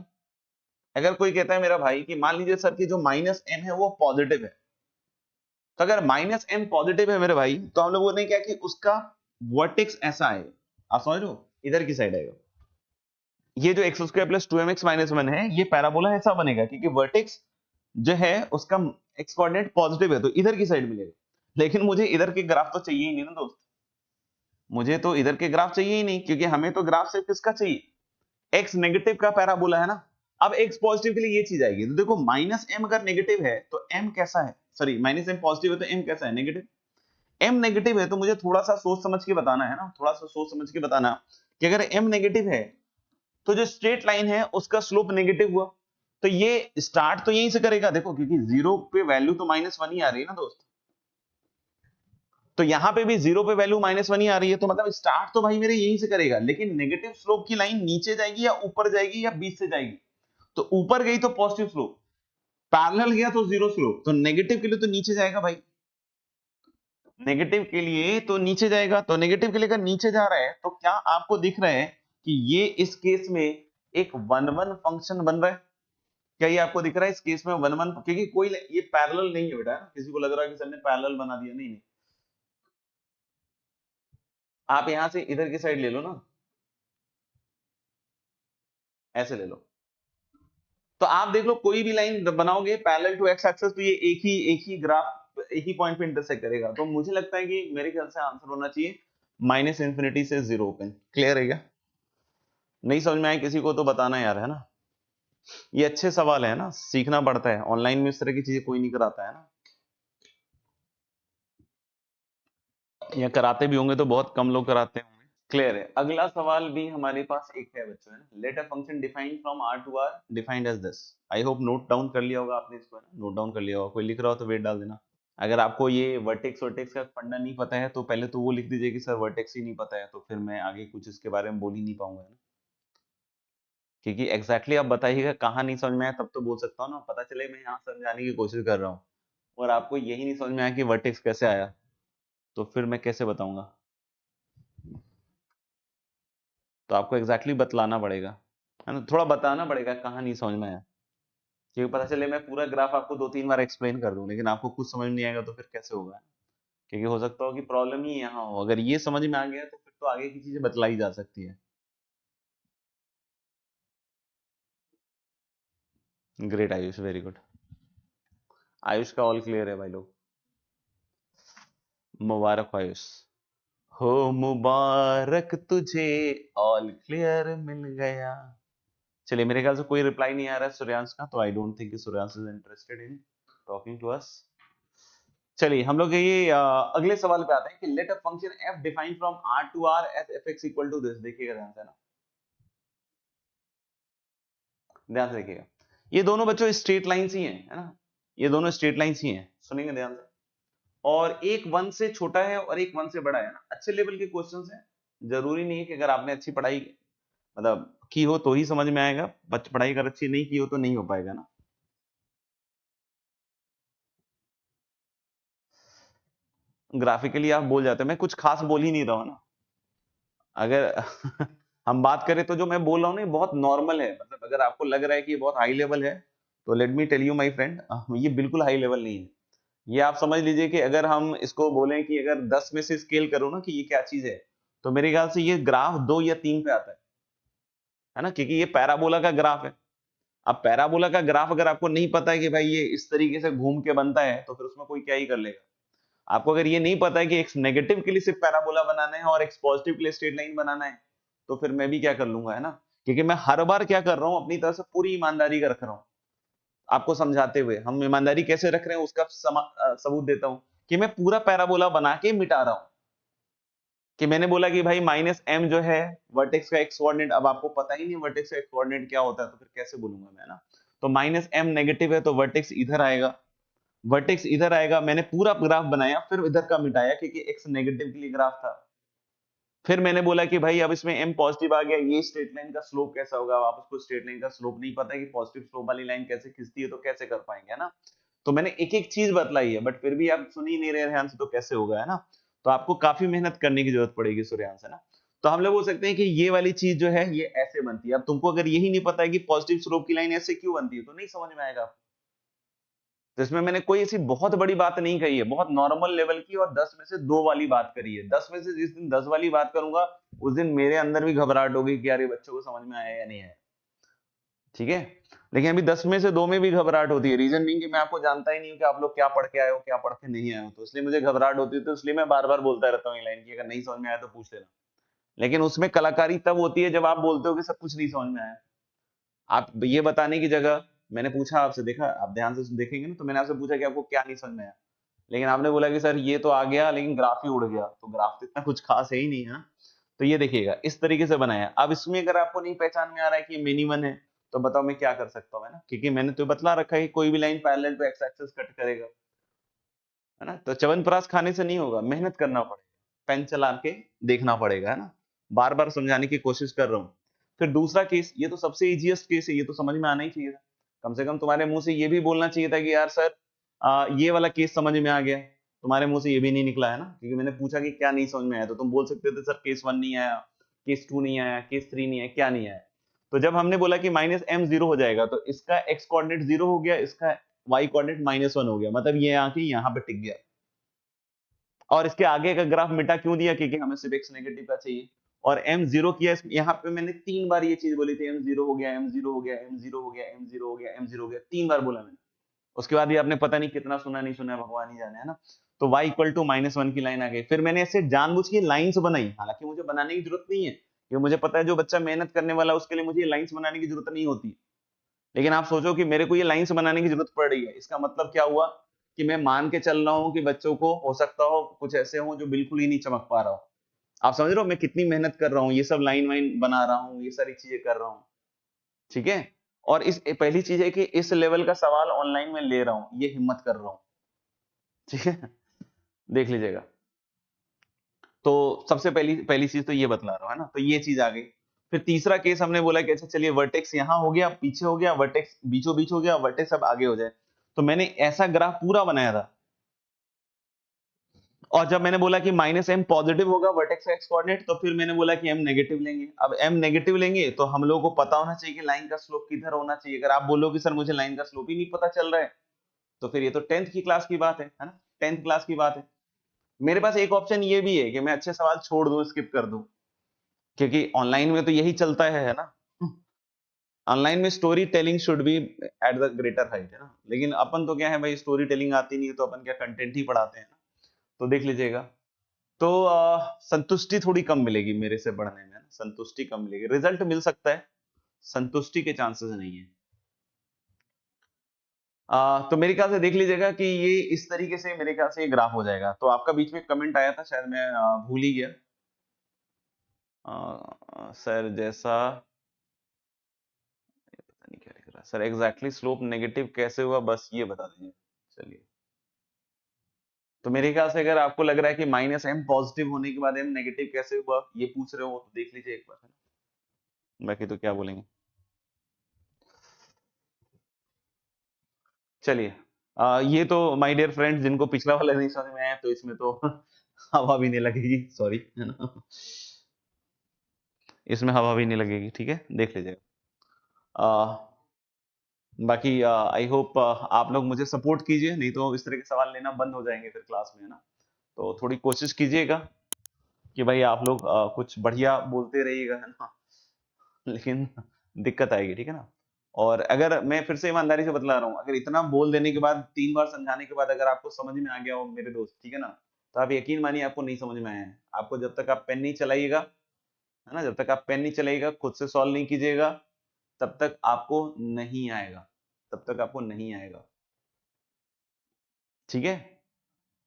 अगर कोई कहता है मेरा भाई कि मान लीजिए सर कि जो -m है वो पॉजिटिव है, तो अगर -m पॉजिटिव है मेरे भाई, तो हम लोग बोल रहे हैं क्या कि उसका वर्टेक्स ऐसा है, आप समझ लो इधर की साइड आएगा, ये जो x² + 2mx - 1 है ये पैराबोला ऐसा बनेगा, क्योंकि वर्टेक्स जो है उसका x कोऑर्डिनेट पॉजिटिव है तो इधर की साइड मिलेगा। लेकिन मुझे इधर के ग्राफ तो चाहिए ही नहीं ना दोस्त, मुझे तो इधर के ग्राफ चाहिए ही नहीं, क्योंकि हमें तो ग्राफ सिर्फ किसका चाहिए, x नेगेटिव का पैराबोला, है ना। अब x पॉजिटिव के लिए ये चीज आएगी, तो देखो -m अगर नेगेटिव है तो m कैसा है, सॉरी -m पॉजिटिव है तो m कैसा है, नेगेटिव। m नेगेटिव है तो मुझे थोड़ा सा सोच समझ के बताना है ना, थोड़ा सा सोच समझ के बताना कि अगर m नेगेटिव है तो जो स्ट्रेट लाइन है उसका स्लोप नेगेटिव हुआ, तो ये स्टार्ट तो यहीं से करेगा, देखो क्योंकि 0 पे वैल्यू तो -1 ही आ रही है ना दोस्त, तो यहां पे भी 0 पे वैल्यू -1 ही आ रही है, तो मतलब स्टार्ट तो भाई मेरे यहीं से करेगा, लेकिन नेगेटिव स्लोप की लाइन नीचे जाएगी या ऊपर जाएगी या बीच से जाएगी, तो ऊपर गई तो पॉजिटिव स्लोप, पैरेलल गया तो 0 स्लोप, तो नेगेटिव के लिए तो नीचे जाएगा भाई, नेगेटिव के लिए तो नीचे जाएगा, तो नेगेटिव के लिए अगर नीचे जा रहा है तो क्या आपको दिख रहा है कि ये इस केस में एक 1-1 फंक्शन बन रहा है, क्या ये आपको दिख रहा है इस केस में 1-1, क्योंकि कोई ये पैरेलल नहीं है बेटा, किसी को लग रहा है कि सर ने पैरेलल बना दिया, नहीं नहीं, आप यहां से इधर की साइड ले लो ना, ऐसे ले लो, तो आप देख लो कोई भी लाइन बनाओगे पैरेलल टू एक्स एक्सिस तो ये एक ही ग्राफ एक ही पॉइंट पे इंटरसेक्ट करेगा, तो मुझे लगता है कि मेरे ख्याल से आंसर होना चाहिए -∞ से 0 ओपन। क्लियर है क्या, नहीं समझ में आया किसी को तो बताना यार, है ना। ये अच्छे सवाल है ना, सीखना पड़ता है, ऑनलाइन में इस तरह की चीजें कोई नहीं कराता है ना, या कराते भी होंगे तो बहुत कम लोग कराते होंगे। क्लियर है। अगला सवाल भी हमारे पास एक है बच्चों, है ना, let a function defined from R to R defined as this. I hope note down कर लिया होगा आपने इसको, है ना, नोट डाउन कर लिया होगा, कोई लिख रहा हो तो वेट डाल देना। अगर आपको ये वर्टेक्स वर्टेक्स का फंडा नहीं पता है तो पहले तो वो लिख दीजिए कि सर वर्टेक्स ही नहीं पता है, तो फिर मैं आगे कुछ इसके बारे में बोल ही नहीं पाऊंगा, है ना, क्योंकि एग्जैक्टली आप बताइएगा कहाँ नहीं समझ में आया, तब तो बोल सकता हूँ ना, पता चले मैं यहाँ समझाने की कोशिश कर रहा हूँ और आपको यही नहीं समझ में आया कि वर्टेक्स कैसे आया, तो फिर मैं कैसे बताऊंगा, तो आपको एग्जैक्टली बतलाना पड़ेगा, है ना, थोड़ा बताना पड़ेगा कहाँ नहीं समझ में आया, क्योंकि पता चले मैं पूरा ग्राफ आपको 2-3 बार एक्सप्लेन कर दूं लेकिन आपको कुछ समझ नहीं आएगा तो फिर कैसे होगा, क्योंकि हो सकता हो कि प्रॉब्लम ही यहाँ हो, अगर ये समझ में आ गया तो फिर तो आगे की चीजें बतलाई जा सकती है। Great Ayush, very good, Ayush का ऑल क्लियर है भाई लोग, मुबारक हो आयुष, हो मुबारक तुझे ऑल क्लियर मिल गया। चलिए मेरे ख्याल से कोई रिप्लाई नहीं आ रहा है सूर्यांश का, तो I don't think Suryansh is interested in talking to us. चलिए हम लोग ये अगले सवाल पे आते हैं कि let a function f define from R to R at fx equal to this. देखिएगा ध्यान से ना, ध्यान से देखिएगा, ये दोनों बच्चों स्ट्रेट लाइंस ही हैं, है ना, ये दोनों स्ट्रेट लाइंस ही हैं, सुनेंगे ध्यान से, और एक 1 से छोटा है और एक 1 से बड़ा है ना, अच्छे लेवल के क्वेश्चंस हैं, जरूरी नहीं है कि अगर आपने अच्छी पढ़ाई मतलब की हो तो ही समझ में आएगा, पढ़ाई अगर अच्छी नहीं की हो तो नहीं हो पाएगा ना। ग्राफिकली आप बोल जाते हैं, मैं कुछ खास बोल ही नहीं रहा हूं ना, अगर हम बात करें तो जो मैं बोल रहा हूँ ना बहुत नॉर्मल है, मतलब अगर आपको लग रहा है कि ये बहुत हाई लेवल है तो let me tell you my friend, ये बिल्कुल हाई लेवल नहीं है। ये आप समझ लीजिए कि अगर हम इसको बोलें कि अगर 10 में से स्केल करो ना कि ये क्या चीज है, तो मेरे ख्याल से ये ग्राफ 2 या 3 पे आता है ना, क्योंकि ये पैराबोला का ग्राफ है, अब पैराबोला का ग्राफ अगर आपको नहीं पता है कि भाई ये इस तरीके से घूम के बनता है तो फिर उसमें कोई क्या ही कर लेगा। आपको अगर ये नहीं पता है कि एक्स नेगेटिव के लिए सिर्फ पैराबोला बनाना है और एक्स पॉजिटिव के लिए स्ट्रेट लाइन बनाना है, तो फिर मैं भी क्या कर लूंगा, है ना, क्योंकि मैं हर बार क्या कर रहा हूं, अपनी तरफ से पूरी ईमानदारी का रख रहा हूं आपको समझाते हुए। हम ईमानदारी कैसे रख रहे हैं उसका सबूत देता हूं कि मैं पूरा पैराबोला बना के मिटा रहा हूं। कि मैंने बोला कि भाई माइनस एम जो है वर्टेक्स का एक्स कोऑर्डिनेट, अब आपको पता ही नहीं वर्टेक्स का एक्स कोऑर्डिनेट क्या होता है तो फिर कैसे बोलूंगा मैं, ना। तो माइनस एम नेगेटिव है तो वर्टेक्स इधर आएगा, वर्टेक्स इधर आएगा। मैंने पूरा ग्राफ बनाया फिर इधर का मिटाया क्योंकि एक्स नेगेटिव के लिए ग्राफ था। फिर मैंने बोला कि भाई अब इसमें m पॉजिटिव आ गया, ये स्ट्रेट लाइन का स्लोप कैसा होगा। अब आप उसको स्ट्रेट लाइन का स्लोप नहीं पता है कि पॉजिटिव स्लोप वाली लाइन कैसे खिंचती है तो कैसे कर पाएंगे, है ना। तो मैंने एक एक चीज बतलाई है बट फिर भी आप सुन ही नहीं रहे ध्यान से, तो कैसे होगा, है ना। तो आपको काफी मेहनत करने की जरूरत पड़ेगी सूर्यांश, है ना। तो हम लोग बोल सकते हैं कि ये वाली चीज जो है ये ऐसे बनती है। अब तुमको अगर यही नहीं पता है कि पॉजिटिव स्लोप की लाइन ऐसे क्यों बनती है तो नहीं समझ में आएगा। तो इसमें मैंने कोई ऐसी बहुत बड़ी बात नहीं कही है, बहुत नॉर्मल लेवल की और 10 में से 2 वाली बात करी है। 10 में से जिस दिन 10 वाली बात करूंगा उस दिन मेरे अंदर भी घबराहट होगी कि यार ये बच्चों को समझ में आया या नहीं आया, ठीक है। लेकिन अभी 10 में से 2 में भी घबराहट होती है, रीजन नहीं कि मैं आपको जानता ही नहीं हूँ कि आप लोग क्या पढ़ के आए हो क्या पढ़ के नहीं आए हो, तो इसलिए मुझे घबराहट होती है। तो इसलिए मैं बार बार बोलता रहता हूँ ये लाइन की, अगर नहीं समझ में आया तो पूछ लेना। लेकिन उसमें कलाकारी तब होती है जब आप बोलते हो कि सब कुछ नहीं समझ में आया। आप ये बताने की जगह मैंने पूछा आपसे, देखा आप ध्यान से देखेंगे ना, तो मैंने आपसे पूछा कि आपको क्या नहीं समझ में आया, लेकिन आपने बोला कि सर ये तो आ गया लेकिन ग्राफ ही उड़ गया। तो ग्राफ तो इतना कुछ खास है ही नहीं है ना। तो ये देखिएगा इस तरीके से बनाया। अब इसमें अगर आपको नहीं पहचान में आ रहा है कि ये मिनी वन है तो बताओ मैं क्या कर सकता हूँ, है ना, क्योंकि मैंने तो बतला रखा है कि कोई भी line parallel to X axis cut करेगा, है ना। तो च्यवनप्राश खाने से नहीं होगा, मेहनत करना पड़ेगा, पेन चला के देखना पड़ेगा, है ना। बार बार समझाने की कोशिश कर रहा हूँ। फिर दूसरा केस, ये तो सबसे इजीएस्ट केस है, ये तो समझ में आना ही चाहिए था। कम से कम तुम्हारे मुंह से ये भी बोलना चाहिए था कि यार सर ये वाला केस समझ में आ गया। तुम्हारे मुंह से ये भी नहीं निकला, है ना, क्योंकि मैंने पूछा कि क्या नहीं समझ में आया तो तुम बोल सकते थे सर केस 1 नहीं आया, केस 2 नहीं आया, केस 3 नहीं आया, क्या नहीं आया। तो जब हमने बोला कि माइनस एम जीरो हो जाएगा तो इसका एक्स कोऑर्डिनेट जीरो हो गया, इसका वाई कोऑर्डिनेट -1 हो गया, मतलब ये आके यहाँ पे टिक गया। और इसके आगे का ग्राफ मिटा क्यों दिया, क्योंकि हमें सिर्फ एक्स नेगेटिव का चाहिए। और m जीरो किया, यहाँ पे मैंने 3 बार ये चीज बोली थी, m जीरो हो गया, m जीरो हो गया, m जीरो हो गया, m जीरो हो गया, m जीरो हो गया, 3 बार बोला मैंने। उसके बाद भी आपने पता नहीं कितना सुना नहीं सुना, भगवान ही जाने, है ना। तो y इक्वल टू -1 की लाइन आ गई। फिर मैंने ऐसे जानबूझ के लाइंस बनाई, हालांकि मुझे बनाने की जरूरत नहीं है, क्योंकि मुझे पता है जो बच्चा मेहनत करने वाला है उसके लिए मुझे लाइंस बनाने की जरूरत नहीं होती। लेकिन आप सोचो कि मेरे को ये लाइंस बनाने की जरूरत पड़ रही है, इसका मतलब क्या हुआ कि मैं मान के चल रहा हूं कि बच्चों को हो सकता हो कुछ ऐसे हो जो बिल्कुल ही नहीं चमक पा रहा हो। आप समझ रहे हो मैं कितनी मेहनत कर रहा हूँ, ये सब लाइन वाइन बना रहा हूँ, ये सारी चीजें कर रहा हूँ, ठीक है। और इस पहली चीज है कि इस लेवल का सवाल ऑनलाइन में ले रहा हूँ, ये हिम्मत कर रहा हूँ, ठीक है। देख लीजिएगा। तो सबसे पहली पहली चीज तो ये बतला रहा हूँ, है ना, तो ये चीज आ गई। फिर तीसरा केस हमने बोला कि अच्छा चलिए वर्टेक्स यहाँ हो गया, पीछे हो गया, वर्टेक्स बीचों बीच हो गया, वर्टेक्स अब आगे हो जाए। तो मैंने ऐसा ग्राफ पूरा बनाया था। और जब मैंने बोला कि -m पॉजिटिव होगा वर्टेक्स का एक्स कोऑर्डिनेट, तो फिर मैंने बोला कि m नेगेटिव लेंगे। अब m नेगेटिव लेंगे तो हम लोगों को पता होना चाहिए कि लाइन का स्लोप किधर होना चाहिए। अगर आप बोलो कि सर मुझे लाइन का स्लोप ही नहीं पता चल रहा है तो फिर ये तो 10th की क्लास की बात है ना, 10th क्लास की बात है। मेरे पास एक ऑप्शन ये भी है कि मैं अच्छे सवाल छोड़ दूं, स्किप कर दूं, क्योंकि ऑनलाइन में तो यही चलता है ना। ऑनलाइन में story telling should be at the greater height, है ना। लेकिन अपन तो क्या है भाई, स्टोरी टेलिंग आती नहीं है तो अपन क्या कंटेंट ही पढ़ाते हैं ना। तो देख लीजिएगा। तो संतुष्टि थोड़ी कम मिलेगी मेरे से पढ़ने में, संतुष्टि कम मिलेगी, रिजल्ट मिल सकता है, संतुष्टि के चांसेस नहीं है। तो मेरे ख्याल से देख लीजिएगा कि ये इस तरीके से मेरे ख्याल से ये ग्राफ हो जाएगा। तो आपका बीच में कमेंट आया था, शायद मैं भूल ही गया। सर जैसा पता नहीं क्या लिख रहा सर, एग्जैक्टली स्लोप नेगेटिव कैसे हुआ बस ये बता दीजिए। चलिए, तो मेरे ख्याल से अगर आपको लग रहा है कि -m पॉजिटिव होने के बाद m नेगेटिव कैसे हुआ ये पूछ रहे हो तो देख लीजिए एक बार, है ना? बाकी तो क्या बोलेंगे। चलिए, ये तो माय डियर फ्रेंड्स जिनको पिछला वाला नहीं समझ में आया तो इसमें तो हवा भी नहीं लगेगी, सॉरी, है ना। इसमें हवा भी नहीं लगेगी, ठीक है, देख लीजिएगा। बाकी आई होप आप लोग मुझे सपोर्ट कीजिए, नहीं तो इस तरह के सवाल लेना बंद हो जाएंगे फिर क्लास में, है ना। तो थोड़ी कोशिश कीजिएगा कि भाई आप लोग कुछ बढ़िया बोलते रहिएगा, है ना। लेकिन दिक्कत आएगी, ठीक है ना। और अगर मैं फिर से ईमानदारी से बतला रहा हूँ, अगर इतना बोल देने के बाद 3 बार समझाने के बाद अगर आपको समझ में आ गया हो मेरे दोस्त, ठीक है ना, तो आप यकीन मानिए आपको नहीं समझ में आया है। आपको जब तक आप पेन नहीं चलाइएगा, है ना, जब तक आप पेन नहीं चलाइएगा, खुद से सॉल्व नहीं कीजिएगा, तब तक आपको नहीं आएगा, तब तक आपको नहीं आएगा। ठीक है,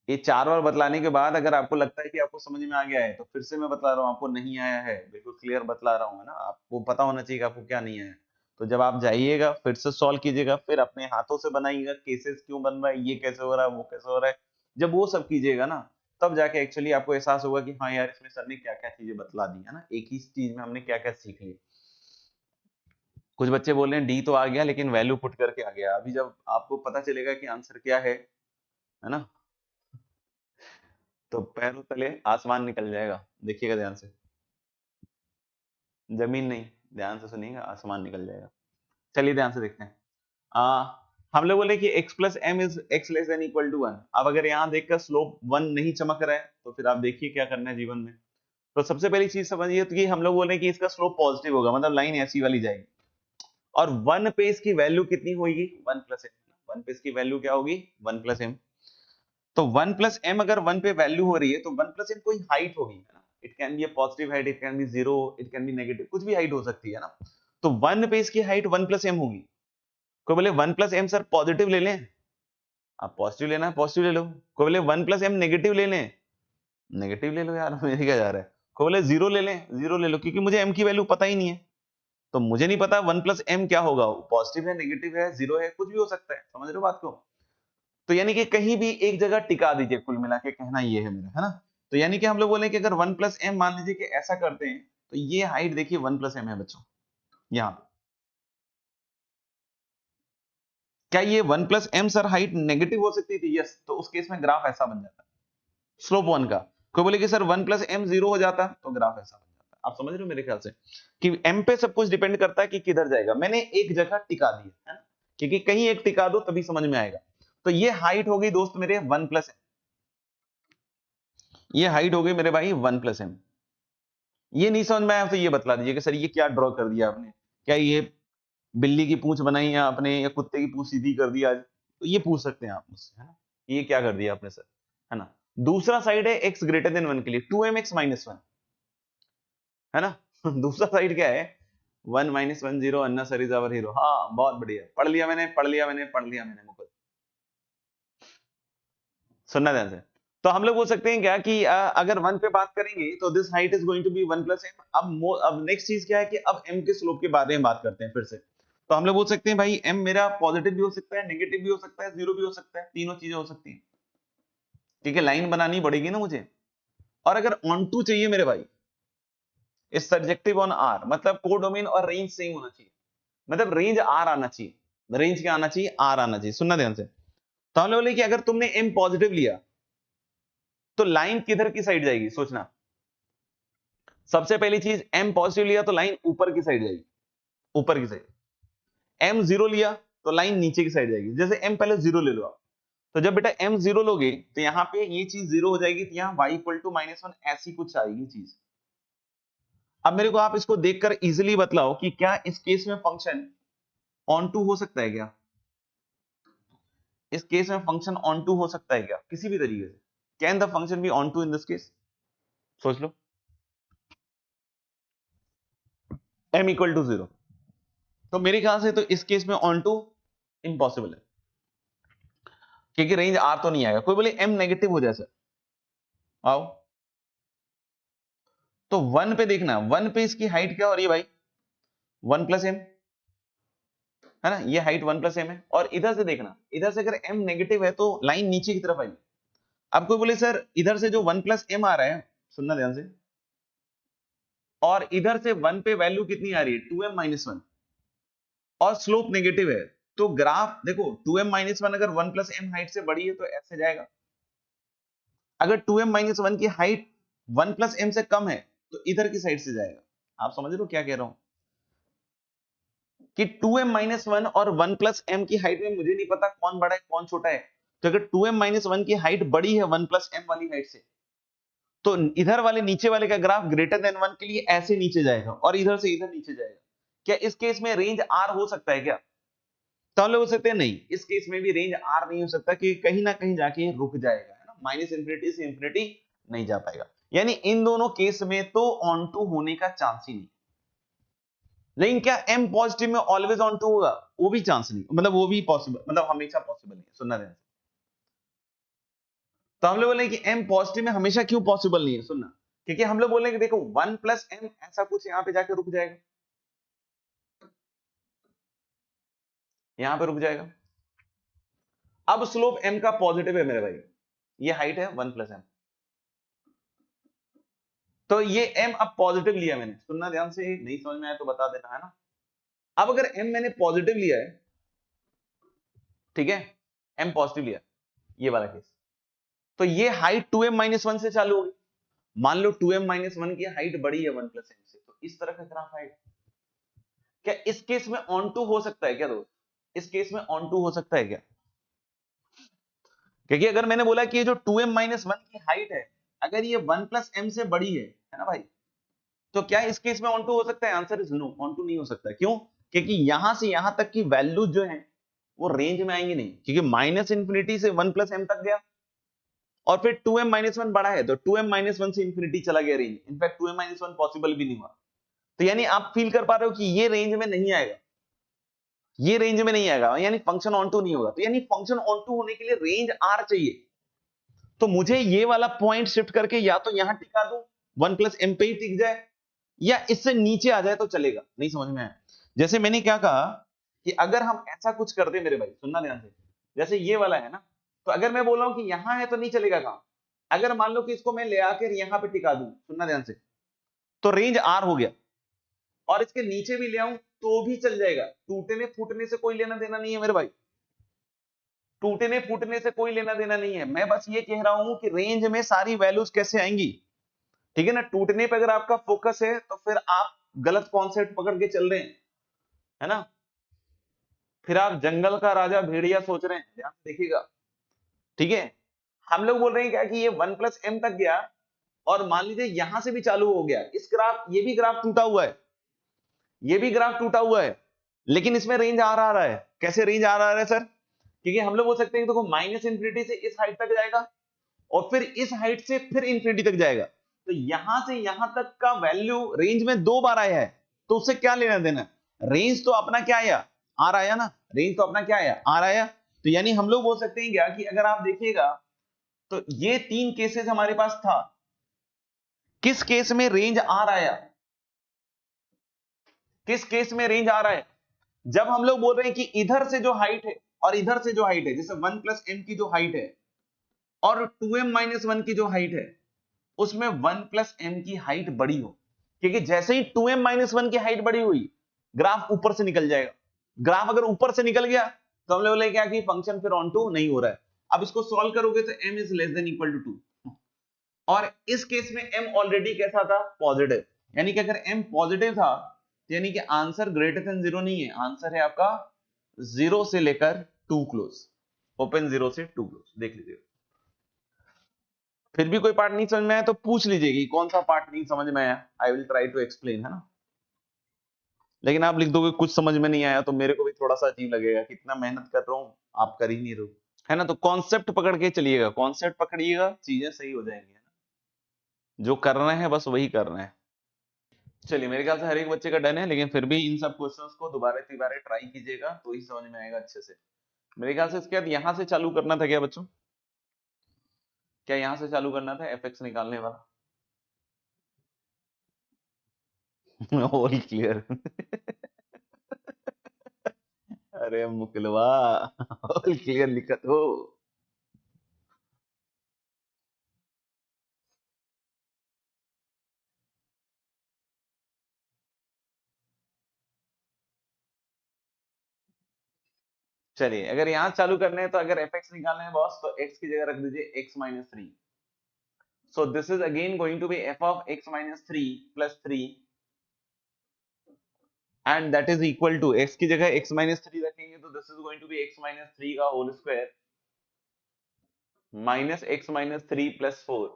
ये 4 बार बतलाने के बाद अगर आपको लगता है कि आपको समझ में आ गया है, तो फिर से मैं बतला रहा हूँ, आपको नहीं आया है, बिल्कुल क्लियर बतला रहा हूँ, है ना, आपको पता होना चाहिए कि आपको क्या नहीं आया है। तो जब आप जाइएगा फिर से सॉल्व कीजिएगा, फिर अपने हाथों से बनाइएगा, केसेस क्यों बन रहा है, ये कैसे हो रहा है, वो कैसे हो रहा है। जब वो सब कीजिएगा ना, तब जाके एक्चुअली आपको एहसास होगा कि हाँ यार, इसमें सर ने क्या क्या चीजें बतला दी, है ना, एक ही चीज में हमने क्या क्या सीख ली। कुछ बच्चे बोल रहे हैं डी तो आ गया लेकिन वैल्यू पुट करके आ गया। अभी जब आपको पता चलेगा कि आंसर क्या है ना, तो पैरों तले आसमान निकल जाएगा। देखिएगा ध्यान से, जमीन नहीं, ध्यान से सुनिएगा, आसमान निकल जाएगा। चलिए ध्यान से देखते हैं। हम लोग बोले कि x plus M is X less than equal to 1। अब अगर यहाँ देखकर स्लोप 1 नहीं चमक रहा है, तो फिर आप देखिए क्या करना है जीवन में। तो सबसे पहली चीज समझिए तो कि हम लोग बोले कि इसका स्लोप पॉजिटिव होगा, मतलब लाइन ऐसी वाली जाएगी। और 1 पे इसकी वैल्यू कितनी होगी, 1 प्लस एम। 1 पे इसकी वैल्यू क्या होगी, 1 प्लस एम। तो 1 प्लस एम अगर 1 पे वैल्यू हो रही है, तो 1 प्लस एम कोई हाइट होगी, है ना। It can be a positive height, it can be 0, it can be negative, कुछ भी हाइट हो सकती है ना। तो 1 पे इसकी हाइट 1 प्लस एम होगी। कोई बोले 1 प्लस एम सर पॉजिटिव ले लें, आप पॉजिटिव लेना है पॉजिटिव ले लो। कोई बोले 1 प्लस एम नेगेटिव ले लें, नेगेटिव ले लो यार, मेरे क्या जा रहा है। कोई बोले 0 ले लें, 0 ले लो, क्योंकि मुझे एम की वैल्यू पता ही नहीं है। तो मुझे नहीं पता 1 प्लस एम क्या होगा, पॉजिटिव है, नेगेटिव है, 0 है, कुछ भी हो सकता है। समझ रहे हो बात को। तो यानी कि कहीं भी एक जगह टिका दीजिए, कुल मिला के कहना ये है मेरा, है ना। तो यानी कि हम लोग बोले कि अगर 1 प्लस एम मान लीजिए कि ऐसा करते हैं, तो ये हाइट देखिए 1 प्लस एम है बच्चों, यहाँ पे। क्या ये 1 plus M sir height negative हो सकती थी, यस। तो उस केस में ग्राफ ऐसा बन जाता, स्लोप 1 का। कोई बोले कि सर 1 प्लस एम 0 हो जाता, तो ग्राफ ऐसा बन जाता। आप समझ रहे हो मेरे ख्याल से कि एम पे सब कुछ डिपेंड करता है कि किधर जाएगा। मैंने एक जगह टिका दिया, है ना, क्योंकि कहीं एक टिका दो तभी समझ में आएगा। तो ये हाइट हो गई दोस्त मेरे 1 प्लस एम, ये हाइट हो गई मेरे भाई 1 प्लस एम। ये नहीं समझ में आया तो ये बतला दीजिए कि सर ये क्या ड्रॉ कर दिया आपने, क्या ये बिल्ली की पूंछ बनाई है आपने, या कुत्ते की पूंछ सीधी कर दी आज, तो ये पूछ सकते हैं आप मुझसे, है ना, ये क्या कर दिया आपने सर, है ना। दूसरा साइड है x ग्रेटर देन 1 के लिए 2mx माइनस 1, है ना। दूसरा साइड क्या है, 1 minus 1 0, Anna sir is our hero. हाँ बहुत बढ़िया, पढ़ लिया मैंने, पढ़ लिया मैंने, पढ़ लिया मैंने मुकुल। सुनना ध्यान से। तो हम लोग बोल सकते हैं क्या कि अगर 1 पे बात करेंगे तो this height is going to be 1 plus M. अब नेक्स्ट चीज क्या है कि अब m के स्लोप के बारे में बात करते हैं फिर से। तो हम लोग बोल सकते हैं भाई m मेरा पॉजिटिव भी हो सकता है, नेगेटिव भी हो सकता है, जीरो भी हो सकता है, तीनों चीजें हो सकती हैं। ठीक है, लाइन बनानी पड़ेगी ना मुझे। और अगर ऑन टू चाहिए मेरे भाई, इस सब्जेक्टिव ऑन आर, मतलब कोडोमेन और रेंज सेम होना चाहिए, मतलब रेंज आर आना चाहिए। रेंज क्या आना चाहिए, आर आना चाहिए। सुनना ध्यान से। तो हम लोग बोले कि अगर तुमने m पॉजिटिव लिया, तो लाइन किधर की साइड जाएगी, सोचना। सबसे पहली चीज, m पॉजिटिव लिया तो लाइन ऊपर की साइड जाएगी, ऊपर की साइड। m जीरो लिया तो लाइन नीचे की साइड जाएगी। जैसे m पहले जीरो ले लो आप, तो जब बेटा m जीरो लोगे तो यहाँ पे ये चीज जीरो हो जाएगी, तो यहाँ y इक्वल टू -1 ऐसी कुछ आएगी चीज। अब मेरे को आप इसको देखकर इजीली बतलाओ कि क्या इस केस में फंक्शन ऑन टू हो सकता है क्या, इस केस में फंक्शन ऑन टू हो सकता है क्या किसी भी तरीके से। Can the function be onto in this case, सोच लो। m इक्वल टू 0, तो मेरे ख्याल से तो इस केस में ऑन टू इम्पॉसिबल है, क्योंकि रेंज r तो नहीं आएगा। कोई बोले m नेगेटिव हो जाए सर, आओ। तो 1 पे देखना, 1 पे इसकी हाइट क्या हो रही है भाई, 1 प्लस एम, है ना, ये हाइट 1 प्लस एम है। और इधर से देखना, इधर से अगर m नेगेटिव है तो लाइन नीचे की तरफ आएगी। अब कोई बोले सर इधर से जो 1 प्लस एम आ रहा है, सुनना ध्यान से, और इधर से 1 पे वैल्यू कितनी आ रही है, 2m माइनस 1, और स्लोप नेगेटिव है, तो ग्राफ देखो 2m माइनस 1 अगर 1 प्लस एम हाइट से बड़ी है तो ऐसे जाएगा। अगर 2m माइनस 1 की हाइट 1 प्लस एम से कम है तो इधर की साइड से जाएगा। आप समझ रहे हो क्या कह रहा हूं, कि 2m माइनस 1 और 1 प्लस एम की हाइट में मुझे नहीं पता कौन बड़ा है कौन छोटा है। तो अगर 2m माइनस 1 की हाइट बड़ी है 1 प्लस एम वाली हाइट से, तो इधर वाले नीचे वाले का ग्राफ ग्रेटर देन 1 के लिए ऐसे नीचे जाएगा, और इधर से इधर नीचे जाएगा। क्या इस केस में रेंज आर हो सकता है क्या? तो हम लोग बोल सकते हैं नहीं, इस केस में भी रेंज आर नहीं हो सकता, कि कहीं ना कहीं जाके रुक जाएगा, है ना, माइनस इंफिनिटी से इंफिनिटी नहीं जा पाएगा। यानी इन दोनों केस में तो ऑन टू होने का चांस ही नहीं। लेकिन क्या एम पॉजिटिव में ऑलवेज ऑन टू होगा? वो भी चांस नहीं, मतलब वो भी पॉसिबल, मतलब हमेशा पॉसिबल नहीं। सुनना ध्यान से, तो हम लोग बोले कि एम पॉजिटिव में हमेशा क्यों पॉसिबल नहीं है, सुनना, क्योंकि हम लोग बोले कि देखो 1 प्लस एम ऐसा कुछ यहां पे जाके रुक जाएगा, यहां पे रुक जाएगा। अब स्लोप एम का पॉजिटिव है मेरे भाई, ये हाइट है 1 प्लस एम, तो ये एम अब पॉजिटिव लिया मैंने, सुनना ध्यान से, नहीं समझ में आया तो बता देना, है ना। अब अगर एम मैंने पॉजिटिव लिया है, ठीक है, एम पॉजिटिव लिया, ये वाला केस, तो ये हाइट 2m माइनस वन से चालू होगी। मान लो 2m माइनस वन की हाइट बड़ी है 1 प्लस एम से, तो इस तरह का ग्राफ आएगा। क्या इस केस में ऑन टू हो सकता है क्या दोस्त? इस केस में ऑन टू हो सकता है क्या? क्योंकि अगर मैंने बोला कि ये जो 2m माइनस वन की हाइट है, अगर ये 1 प्लस एम से बड़ी है ना भाई, तो क्या इस केस में ऑन टू हो सकता है? Answer is no, onto नहीं हो सकता। क्यों? क्योंकि यहां से यहां तक की वैल्यू जो है वो रेंज में आएंगे नहीं, क्योंकि माइनस इंफिनिटी से 1 प्लस एम तक गया, और फिर 2m माइनस वन बड़ा है, तो 2m माइनस वन से इंफिनिटी चला गया range, in fact 2m minus one possible भी नहीं हुआ। तो यानी आप फील कर पा रहे हो कि ये रेंज में नहीं आएगा, ये रेंज में नहीं आएगा, यानी फंक्शन ऑन टू नहीं होगा। तो यानी फंक्शन ऑन टू होने के लिए रेंज आर चाहिए, तो मुझे ये वाला पॉइंट शिफ्ट करके या तो यहां टिका दूं, 1 प्लस एम पे ही टिक जाए, या इससे नीचे आ जाए तो चलेगा। नहीं समझ में आया? जैसे मैंने क्या कहा कि अगर हम ऐसा कुछ कर दे मेरे भाई, सुनना ध्यान से, जैसे ये वाला है ना, तो अगर मैं बोल रहा हूं कि यहां है तो नहीं चलेगा काम। अगर मान लो कि इसको मैं ले आकर यहां पे टिका दूं, सुनना ध्यान से, तो रेंज आर हो गया, और इसके नीचे भी ले आऊं तो भी चल जाएगा, टूटने फूटने से कोई लेना देना नहीं है मेरे भाई, टूटने फूटने से कोई लेना देना नहीं है। मैं बस ये कह रहा हूं कि रेंज में सारी वैल्यूज कैसे आएंगी, ठीक है ना। टूटने पे अगर आपका फोकस है तो फिर आप गलत कॉन्सेप्ट पकड़ के चल रहे हैं, है ना, फिर आप जंगल का राजा भेड़िया सोच रहे हैं, ध्यान से देखिएगा, ठीक है। हम लोग बोल रहे हैं क्या कि ये 1 प्लस एम तक गया, और मान लीजिए यहां से भी चालू हो गया, इस ग्राफ, ये भी ग्राफ टूटा हुआ है, ये भी ग्राफ टूटा हुआ है, लेकिन इसमें रेंज आ रहा है। कैसे रेंज आ रहा है सर? क्योंकि हम लोग बोल सकते हैं कि देखो माइनस इंफिनिटी से इस हाइट तक जाएगा, और फिर इस हाइट से फिर इंफिनिटी तक जाएगा, तो यहां से यहां तक का वैल्यू रेंज में 2 बार आया है, तो उससे क्या लेना देना? रेंज तो अपना क्या आया? आर आया ना, रेंज तो अपना क्या आया? आर आया। तो यानी हम लोग बोल सकते हैं क्या कि अगर आप देखिएगा तो ये 3 केसेस हमारे पास था, किस केस में रेंज आर आया? किस केस में रेंज आ रहा है? जब हम लोग बोल रहे हैं कि इधर से जो हाइट है और इधर से जो हाइट है, जैसे 1 प्लस एम की जो हाइट है और 2m माइनस वन की जो हाइट है, उसमें 1 प्लस एम की हाइट बड़ी हो, क्योंकि जैसे ही 2m माइनस वन की हाइट बड़ी हुई, ग्राफ ऊपर से निकल जाएगा। ग्राफ अगर ऊपर से निकल गया तो हम लोग बोले क्या कि फंक्शन फिर ऑन टू नहीं हो रहा है। अब इसको सॉल्व करोगे तो m is less than equal to 2, और इस केस में m ऑलरेडी कैसा था? पॉजिटिव। यानी कि अगर m पॉजिटिव था तो यानी कि आंसर ग्रेटर देन 0 नहीं है, आंसर है आपका 0 से लेकर 2 क्लोज, ओपन 0 से 2 क्लोज। देख लीजिए, फिर भी कोई पार्ट नहीं समझ में आया तो पूछ लीजिए कि कौन सा पार्ट नहीं समझ में आया, I will try to explain, है ना। लेकिन आप लिख दोगे कुछ समझ में नहीं आया तो मेरे को भी थोड़ा सा अजीब लगेगा, कितना मेहनत कर रहा हूं, आप कर ही नहीं रहे हो, है ना। तो कॉन्सेप्ट पकड़ के चलिएगा, कॉन्सेप्ट पकड़िएगा, चीजें सही हो जाएंगी, है ना। जो कर रहे हैं बस वही कर रहे हैं। चलिए, मेरे ख्याल से हर एक बच्चे का डन है, लेकिन फिर भी इन सब क्वेश्चंस को दोबारा तिबारा ट्राई कीजिएगा तो ही समझ में आएगा अच्छे से। मेरे ख्याल से इसके बाद यहां से चालू करना था क्या बच्चों? क्या यहां से चालू करना था एफ एक्स निकालने वाला? All clear. अरे मुकलवा, ऑल क्लियर लिखत हो। चलिए, अगर यहां चालू करने हैं तो अगर एफ एक्स निकालना है बॉस, तो एक्स की जगह रख दीजिए x minus three. So this is again going to be f of x minus three plus three, and that is equal to, x की जगह एक्स माइनस थ्री रखेंगे तो this is going to be x minus three का whole square minus x minus three plus four.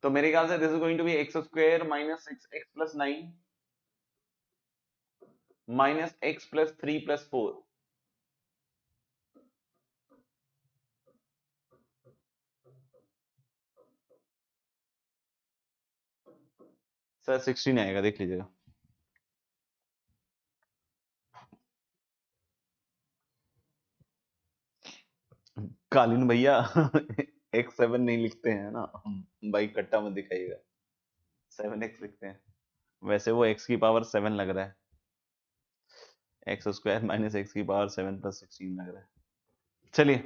तो मेरे ख्याल से this is going to be x square minus six x plus nine, minus x plus 3 plus 4। Sir 16 आएगा, देख लीजिएगा। कालीन भैया एक्स 7 नहीं लिखते हैं ना भाई, कट्टा मत दिखाइएगा, 7x लिखते हैं। वैसे वो x की पावर 7 लग रहा है, एक्स स्क्वायर माइनस एक्स की पावर 7 प्लस 16 लग रहा है। चलिए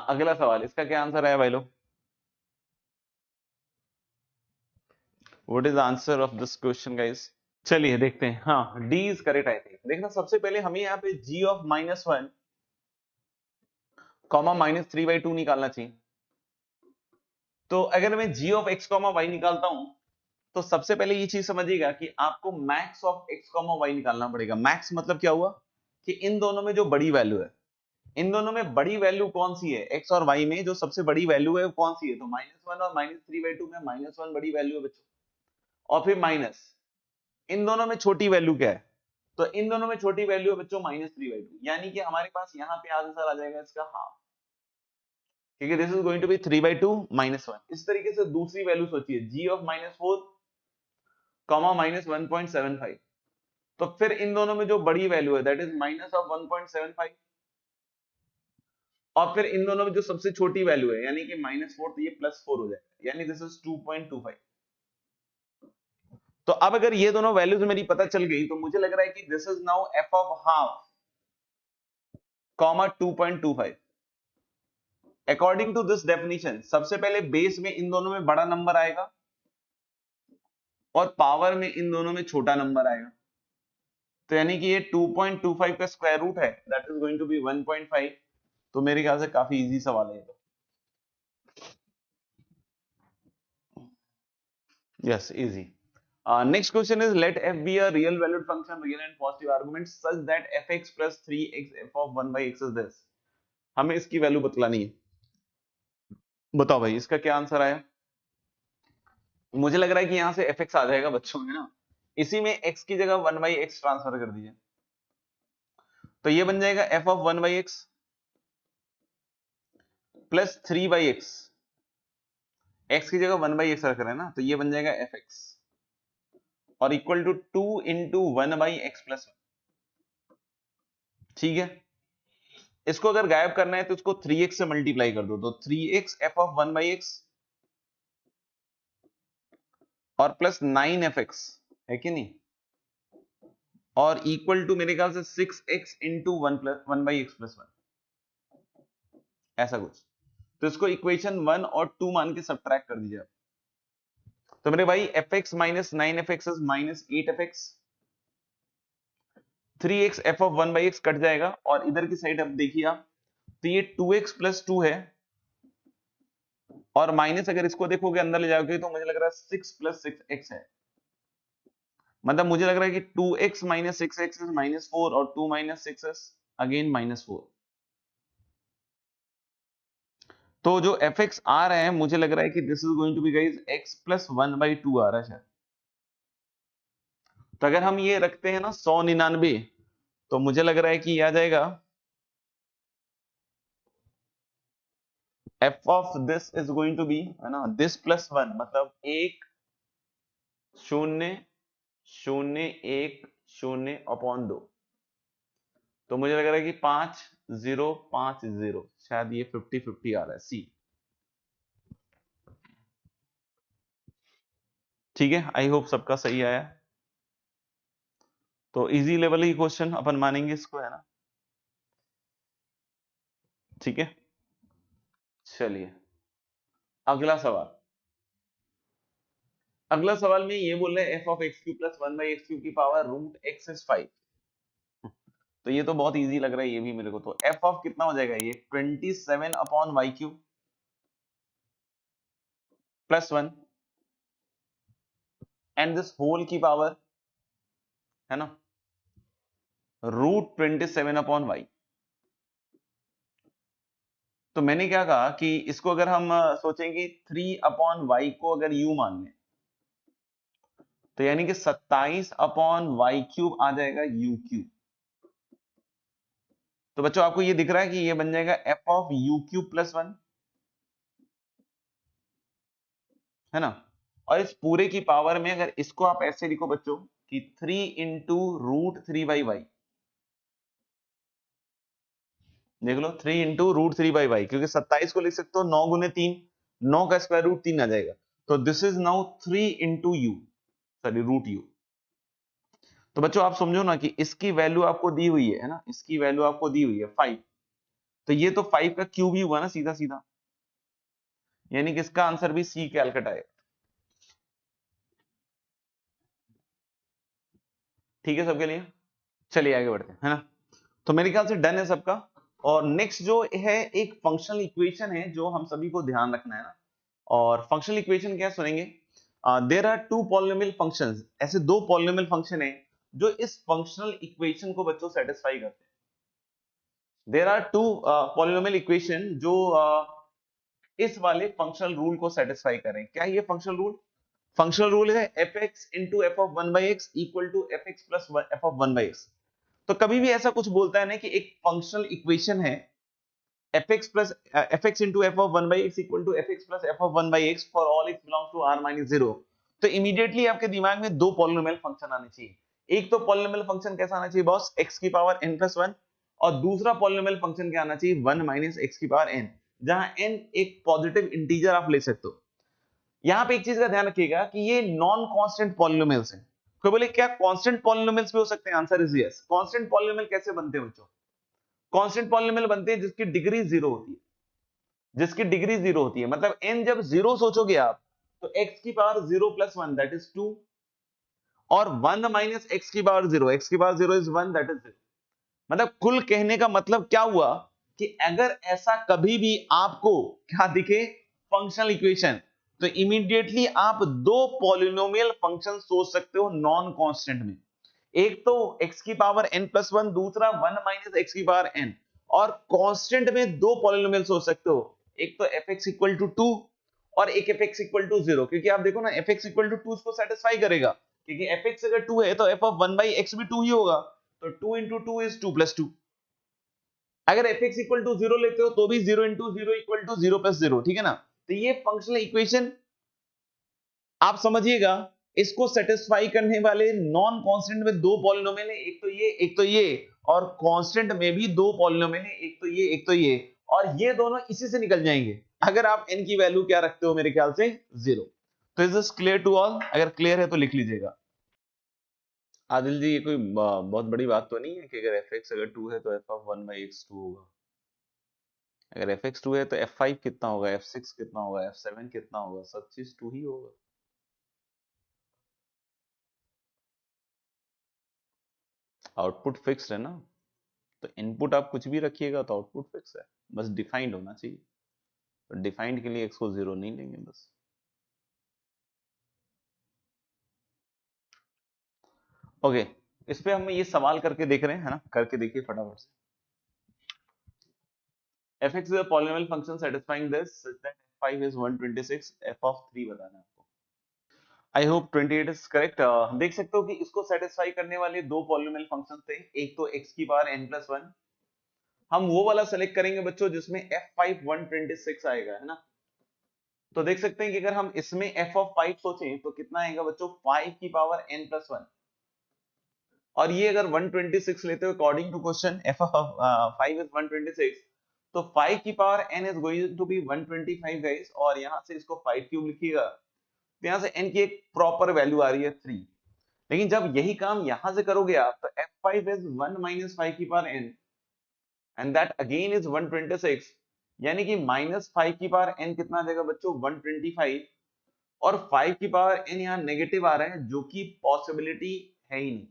अगला सवाल, इसका क्या आंसर है भाई लोग? What is answer of this question guys? चलिए देखते हैं। हाँ, D is correct I think. देखना, सबसे पहले हमें यहाँ पे g ऑफ -1 कॉमा -3/2 निकालना चाहिए। तो अगर मैं g of x comma y निकालता हूं, तो सबसे पहले ये चीज समझिएगा कि आपको max of x comma y निकालना पड़ेगा। मैक्स मतलब क्या हुआ कि इन दोनों में जो बड़ी वैल्यू है, इन दोनों में बड़ी वैल्यू कौन सी है? x और y में जो सबसे बड़ी वैल्यू है वो कौन सी है? तो -1 और -3/2 में -1 बड़ी वैल्यू है बच्चों, और फिर माइनस इन दोनों में छोटी वैल्यू क्या है? तो इन दोनों में छोटी वैल्यू है बच्चों -3/2, यानी कि हमारे पास यहाँ पे आंसर आ जाएगा इसका हाफ, क्योंकि this is going to be 3/2 -1। इस तरीके से दूसरी वैल्यू सोचिए, g ऑफ -4 कॉमा -1.75। तो फिर इन दोनों में जो बड़ी वैल्यू है दैट इज माइनस ऑफ 1.75, और फिर इन दोनों में जो सबसे छोटी वैल्यू है यानी कि -4, तो ये +4 हो जाएगा, यानी दिस इज 2.25। तो अब अगर ये दोनों वैल्यूज मेरी पता चल गई, तो मुझे लग रहा है कि this is now f of half comma 2.25। According to this definition, सबसे पहले बेस में इन दोनों में बड़ा नंबर आएगा और पावर में इन दोनों में छोटा नंबर आएगा। तो यानी कि ये 2.25 का स्क्वायर रूट है, that is going to be 1.5। तो मेरे ख्याल से काफी इजी सवाल है ये तो। Yes, easy. Next question is, let f be a real valued function, real and positive arguments such that fx plus 3x f of 1 by x is this। हमें इसकी वैल्यू बतलानी है। बताओ भाई इसका क्या आंसर आया? मुझे लग रहा है कि यहां से fx आ जाएगा बच्चों, है ना? इसी में x की जगह 1 by x ट्रांसफर कर दीजिए, तो ये बन जाएगा f of 1 by x plus 3 by x। x की जगह 1 by x रख रहे हैं ना, तो ये बन जाएगा fx और equal to 2 into 1 by x plus 1। ठीक है, इसको अगर गायब करना है तो इसको 3x से मल्टीप्लाई कर दो, तो 3x f of 1 by x और प्लस 9fx है कि नहीं, और इक्वल टू मेरे ख्याल से 6x into 1 by x plus 1, ऐसा कुछ। तो इसको इक्वेशन 1 और 2 मान के सब्ट्रैक्ट कर दीजिए आप। तो मेरे भाई fx minus 9fx is minus 8fx, 3x f of 1 by x cut जाएगा, और इधर की साइड अब देखिए आप, तो ये 2x प्लस 2 है, और माइनस अगर इसको देखोगे अंदर ले जाओगे तो मुझे लग रहा है 6 प्लस 6x है। मतलब मुझे लग रहा है कि 2x माइनस 6x इज -4 और 2 माइनस 6x अगेन -4। तो जो fx आ रहा है मुझे लग रहा है कि this is going to be guys x plus 1/2 आ रहा है शायद। तो अगर हम ये रखते हैं ना 199, तो मुझे लग रहा है कि ये आ जाएगा f of this is going to be, है ना, दिस प्लस 1, मतलब 1 0 0 1 0 अपॉन 2। तो मुझे लग रहा है कि 5 0 5 0, शायद ये 50-50 आ रहा है, सी। ठीक है, आई होप सबका सही आया। तो इजी लेवल ही क्वेश्चन अपन मानेंगे इसको, है ना? ठीक है, चलिए अगला सवाल। अगला सवाल में ये बोल रहे हैं f of x Q plus 1 by x Q की पावर रूट एक्स इज 5। तो ये तो बहुत इजी लग रहा है ये भी मेरे को। तो f ऑफ कितना हो जाएगा ये 27 upon Y Q plus 1 and this whole की पावर, है ना, रूट 27 अपॉन वाई। तो मैंने क्या कहा कि इसको अगर हम सोचेंगे 3 अपॉन वाई को अगर u मान लें, तो यानी कि 27 अपॉन वाई क्यूब आ जाएगा यू क्यूब। तो बच्चों आपको ये दिख रहा है कि ये बन जाएगा F of u cube plus 1, है ना। और इस पूरे की पावर में अगर इसको आप ऐसे लिखो बच्चों कि 3 इंटू रूट 3/y, देख लो 3 इंटू रूट 3/y, क्योंकि 27 को लिख सकते हो 9 गुने 3, 9 का स्क्वायर रूट 3 आ जाएगा। तो this is now 3 into U, sorry root U. तो बच्चों आप समझो ना कि इसकी वैल्यू आपको दी हुई है ना, इसकी वैल्यू आपको दी हुई है 5, तो ये तो 5 का क्यूब ही हुआ ना सीधा सीधा, यानी कि इसका आंसर भी सी कैलकट आएगा। ठीक है सबके लिए, चलिए आगे बढ़ते हैं, है ना। तो मेरे ख्याल से डन है सबका। और नेक्स्ट जो है एक फंक्शनल इक्वेशन है जो हम सभी को ध्यान रखना है ना। और फंक्शनल इक्वेशन क्या सुनेंगे, there are two polynomial functions, ऐसे दो पॉलिनोमियल फंक्शन है जो इस फंक्शनल इक्वेशन को बच्चों सेटिस्फाई करते हैं। There are two polynomial equation जो इस वाले फंक्शनल रूल को सेटिस्फाई करें। क्या ये फंक्शनल रूल? फंक्शनल रूल है F X into F of 1/x equal to F X plus F of 1/x। तो कभी भी ऐसा कुछ बोलता है ना कि एक फंक्शनल इक्वेशन है F X plus F X into F of 1/x equal to F X plus F of 1/x for all X belongs to r minus 0, तो इमीडिएटली आपके दिमाग में दो पॉलिनोमियल फंक्शन आने चाहिए। एक तो पॉलिनोमियल फंक्शन कैसा आना चाहिए बॉस, x की पावर n प्लस 1, और दूसरा पॉलिनोमियल फंक्शन क्या आना चाहिए, 1 माइनस x की पावर n, जहां n एक पॉजिटिव इंटीजर आप ले सकते हो। यहां पे एक चीज का ध्यान रखिएगा कि ये नॉन कांस्टेंट पॉलिनोमियल्स हैं। कोई बोले क्या कांस्टेंट पॉलिनोमियल्स भी हो सकते हैं, answer is yes. Constant polynomial कैसे बनते हैं बच्चों, कांस्टेंट पॉलिनोमियल बनते हैं जिसकी डिग्री जीरो होती है, जिसकी डिग्री जीरो होती है, मतलब n जब जीरो सोचोगे आप तो x की पावर 0 प्लस 1 दैट इज 2, और 1 माइनस x की पावर 0, x की पावर 0 इज 1 दैट इज 0। मतलब कुल कहने का मतलब क्या हुआ कि अगर ऐसा कभी भी आपको क्या दिखे फंक्शनल इक्वेशन, तो इमीडिएटली आप दो पॉलिनोमियल फंक्शन सोच सकते हो नॉन कांस्टेंट में। एक तो x की पावर n प्लस 1, दूसरा 1 माइनस x की पावर n। और कांस्टेंट में दो पॉलिनोमियल सोच सकते हो, एक तो fx इक्वल टू 2 और एक fx इक्वल टू 0, क्योंकि आप देखो ना fx इक्वल टू 2 उसको सेटिस्फाई करेगा, क्योंकि fx अगर 2 है तो f ऑफ 1 बाई x भी 2 ही होगा, तो 2 इंटू 2 इज 2 प्लस 2। अगर fx इक्वल टू 0 लेते हो तो भी 0 इंटू 0 इक्वल टू 0 प्लस 0, ठीक है ना। तो ये फंक्शनल इक्वेशन आप समझिएगा, इसको सेटिस्फाई करने वाले नॉन कांस्टेंट में दो पॉलिनोमियल है, एक तो ये एक तो ये, और कांस्टेंट में भी दो पॉलिनोमियल है, एक तो ये एक तो ये, और ये दोनों इसी से निकल जाएंगे अगर आप n की वैल्यू क्या रखते हो, मेरे ख्याल से 0। तो is this clear to all? अगर क्लियर है तो लिख लीजिएगा। आदिल जी ये कोई बहुत बड़ी बात तो नहीं है कि अगर f(x) अगर 2 है तो f ऑफ 1 बाई x 2 होगा। अगर f(x) 2 है तो f5 कितना होगा, f6 कितना होगा, f7 कितना होगा, सब चीज 2 ही होगा। आउटपुट फिक्स्ड है ना, तो इनपुट आप कुछ भी रखिएगा तो आउटपुट फिक्स है, बस डिफाइंड होना चाहिए। तो डिफाइंड के लिए x को 0 नहीं लेंगे बस। ओके, इस पे हम ये सवाल करके देख रहे हैं, है ना, करके देखिए फटाफट से। f(x) is a polynomial function satisfying this such that f5 is 126, f of 3 बताना है आपको। I hope 28 is correct. देख सकते हो कि इसको सेटिस्फाई करने वाले दो पॉलिनोमियल फंक्शन थे, एक तो x की पावर n प्लस 1, हम वो वाला सेलेक्ट करेंगे बच्चों जिसमें f5 126 आएगा, है ना। तो देख सकते हैं कि अगर हम इसमें f of 5 सोचें तो कितना आएगा बच्चों, 5 की पावर n प्लस 1, और ये अगर 126 लेते हो according to question f of 5 is 126, तो 5 की पावर n is going to be 125 guys, और यहां से इसको 5 क्यूब लिखिएगा, तो यहां से n की एक प्रॉपर वैल्यू आ रही है 3। लेकिन जब यही काम यहां से करोगे आप तो f5 is 1 minus 5 की पावर n and that again is 126, यानी कि -5 की पावर n कितना आ जाएगा बच्चों, 125, और 5 की पावर n यहाँ नेगेटिव आ रहा है जो कि पॉसिबिलिटी है ही नहीं,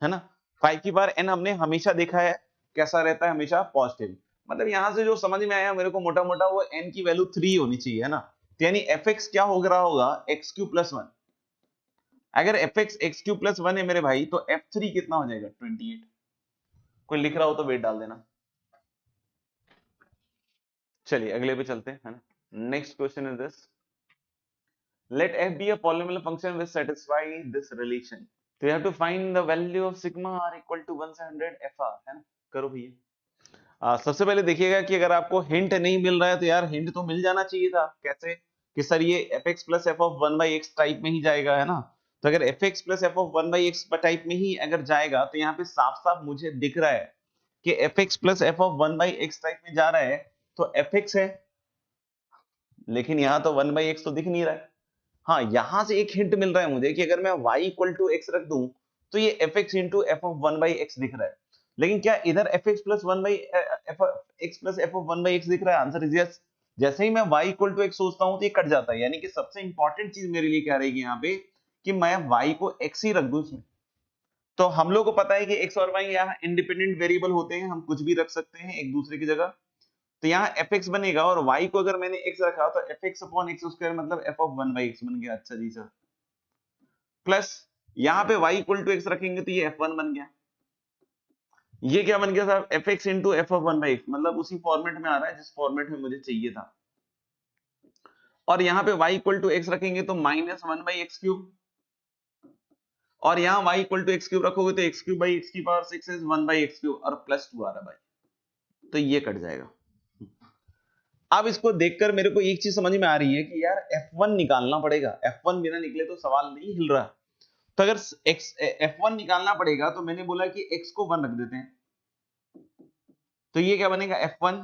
है ना। 5 की पावर n हमने हमेशा देखा है कैसा रहता है, हमेशा पॉजिटिव। मतलब यहां से जो समझ में आया मेरे को मोटा मोटा, वो n की वैल्यू 3 होनी चाहिए, है ना। तो यानी fx क्या हो रहा होगा, x³ + 1। अगर fx x³ + 1 है मेरे भाई, तो f3 कितना हो जाएगा, 28। कोई लिख रहा हो तो वेट डाल देना। चलिए अगले पे चलते हैं, है ना। Next question is this, let f be a polynomial function which satisfy this relation, तो you have to find the value of sigma r equal to 1 से 100 fr, है ना? करो भैया। सबसे पहले देखिएगा कि अगर आपको हिंट नहीं मिल रहा है तो यार हिंट तो मिल जाना चाहिए था। कैसे? कि सर ये fx plus f of 1 by x type में ही जाएगा, है ना? तो अगर fx plus f of 1 by x type में ही अगर जाएगा तो यहाँ पे साफ साफ मुझे दिख रहा है कि fx plus f of 1 by x type में जा रहा है, तो fx है, लेकिन यहाँ तो 1 by x तो दिख नहीं रहा है। हाँ, यहां से एक हिंट मिल रहा है मुझे कि अगर मैं y इक्वल टू एक्स रख दूं तो ये fx into F of 1 by x दिख रहा है, लेकिन क्या इधर fx plus 1 by x plus F of 1 by x दिख रहा है? Answer is yes. जैसे ही मैं y इक्वल टू एक्स सोचता हूं तो ये कट जाता है, यानी कि सबसे इंपॉर्टेंट चीज मेरे लिए क्या रहेगी यहाँ पे कि मैं y को x ही रख दूं इसमें। तो हम लोग को पता है कि x और y यहाँ इंडिपेंडेंट वेरिएबल होते हैं, हम कुछ भी रख सकते हैं एक दूसरे की जगह। तो यहाँ fx बनेगा और y को अगर मैंने x रखा तो fx अपॉन एक्स स्क्वायर मतलब f ऑफ 1 बाई एक्स बन गया। अच्छा जी सर, प्लस यहाँ पे y इक्वल टू एक्स रखेंगे तो ये f1 बन गया। ये क्या बन गया साहब? fx into F of 1 by x, मतलब उसी फॉर्मेट में आ रहा है जिस फॉर्मेट में मुझे चाहिए था। और यहाँ पे y इक्वल टू एक्स रखेंगे तो माइनस 1 बाई एक्स क्यूब, और यहाँ y equal to X cube रखोगे तो एक्स क्यूब बाई एक्स की power 6 is 1 by X cube और प्लस 2 आ रहा है भाई, तो ये कट जाएगा। अब इसको देखकर मेरे को एक चीज समझ में आ रही है कि यार f1 निकालना पड़ेगा, f1 बिना निकले तो सवाल नहीं हिल रहा। तो अगर f1 निकालना पड़ेगा तो मैंने बोला कि x को 1 रख देते हैं, तो ये क्या बनेगा? f1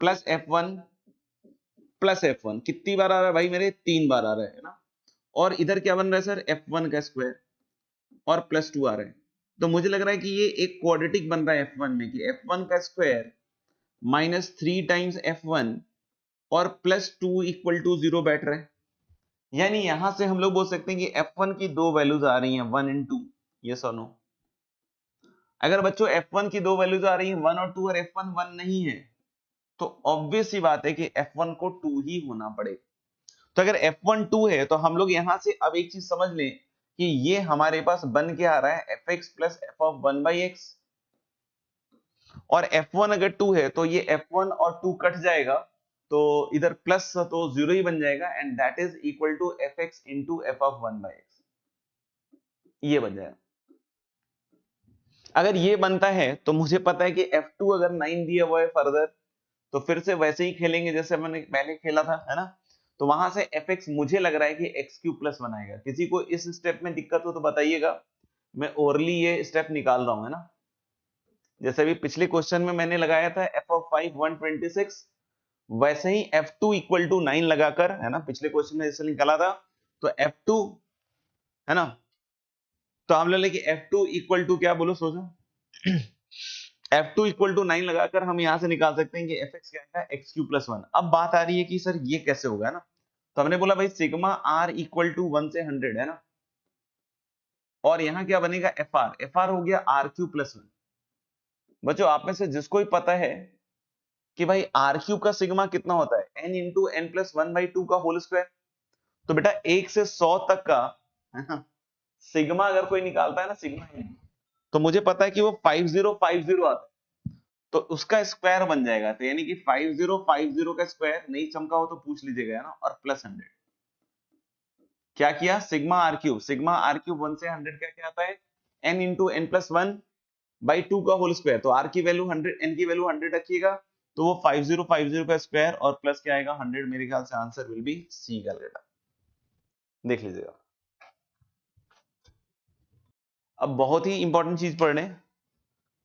plus f1 plus f1 कितनी बार आ रहा है भाई मेरे? 3 बार आ रहा है ना। और इधर क्या बन रहा है सर? f1 का स्क्वायर और प्लस 2 आ रहा है। तो मुझे लग रहा है कि ये एक क्वाड्रेटिक बन रहा है f1 में कि f1 का स्क्वायर माइनस 3 टाइम्स f1 और प्लस 2 इक्वल टू 0 बैठ रहा है। यानी यहां से हम लोग बोल सकते हैं कि f1 की दो वैल्यूज आ रही हैं 1 एंड 2, यस और नो? अगर बच्चों f1 की दो वैल्यूज आ रही हैं 1 और 2 और f1 1 नहीं है तो ऑब्वियस सी बात है कि f1 को 2 ही होना पड़ेगा। तो अगर f1 2 है तो हम लोग यहां से अब एक चीज समझ लें कि ये हमारे पास बन के आ रहा है fx plus F of 1 by x, और f1 अगर 2 है तो ये f1 और 2 कट जाएगा तो इधर प्लस तो 0 ही बन जाएगा, and that is equal to fx into F of 1 by X, ये बन जाएगा। अगर ये बनता है तो मुझे पता है कि f2 अगर 9 दिया हुआ है फर्दर तो फिर से वैसे ही खेलेंगे जैसे मैंने पहले खेला था, है ना? तो वहां से fx मुझे लग रहा है कि एक्स क्यूब प्लस बनाएगा। किसी को इस स्टेप में दिक्कत हो तो बताइएगा, मैं ओरली ये स्टेप निकाल रहा हूं, है ना? जैसे अभी पिछले क्वेश्चन में मैंने लगाया था f ऑफ 5 126, वैसे ही f2 इक्वल टू 9 लगाकर, है ना, पिछले क्वेश्चन में जैसे निकाला था, तो f2, है ना, तो हम लोग f2 इक्वल टू क्या बोलो सोचो f2 इक्वल टू 9 लगाकर हम यहां से निकाल सकते हैं कि fx क्या है? X Q plus 1। अब बात आ रही है कि सर ये कैसे होगा, है ना? तो हमने बोला भाई सिग्मा r इक्वल टू 1 से 100, है ना, और यहाँ क्या बनेगा? fr हो गया r क्यू प्लस 1। बच्चों आप में से जिसको ही पता है कि भाई r क्यूब का सिग्मा कितना होता है? n into N plus 1 by 2 का होल स्क्वायर। तो बेटा 1 से 100 तक का, है ना, सिग्मा अगर कोई निकालता है ना, सिग्मा तो मुझे पता है कि वो 5050 आता है, तो उसका स्क्वायर बन जाएगा। तो यानी कि 5050 का स्क्वायर नहीं चमका हो तो पूछ लीजिएगा, है ना, और प्लस 100। क्या किया? Sigma r cube, sigma r cube 1 से 100 क्या क्या आता है? n into N plus 1 by 2 का होल स्क्वायर। तो r की वैल्यू 100, n की वैल्यू 100 रखिएगा, तो वो 5050 का स्क्वायर और प्लस क्या आएगा? 100। मेरे ख्याल से आंसर विल बी सी का बेटा, देख लीजिएगा। अब बहुत ही इंपॉर्टेंट चीज पढ़ रहे हैं,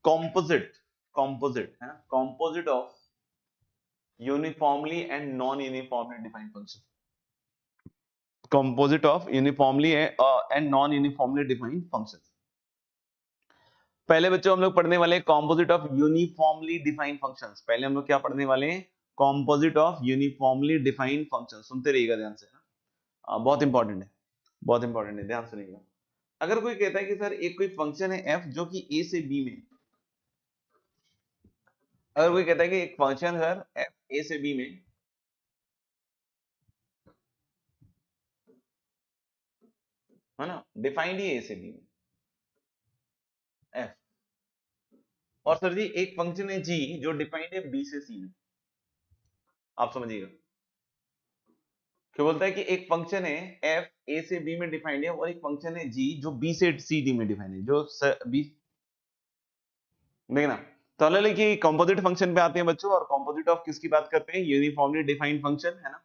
कॉम्पोजिट, कॉम्पोजिट, है ना, composite of uniformly and non uniformly defined function, composite of uniformly and non uniformly defined functions। पहले बच्चों हम लोग पढ़ने वाले composite of uniformly defined functions। पहले हम लोग क्या पढ़ने वाले हैं? composite of uniformly defined functions। सुनते रहिएगा ध्यान से, बहुत इंपॉर्टेंट है, बहुत इंपॉर्टेंट है, ध्यान सुनिएगा। अगर कोई कहता है कि सर एक कोई फंक्शन है f जो कि a से b में, अगर कोई कहता है कि एक फंक्शन है f a से b में, है ना, डिफाइंड ही a से b में f, और सर जी एक फंक्शन है g जो डिफाइंड है b से c में। आप समझिएगा, क्या बोलता है कि एक फंक्शन है f a से b में डिफाइंड है और एक फंक्शन है g जो b से c d में डिफाइंड है, जो b देखना। तो अलग कि कंपोजिट फंक्शन पे आते हैं बच्चों, और कंपोजिट ऑफ किसकी बात करते हैं, यूनिफॉर्मली डिफाइंड फंक्शन है ना,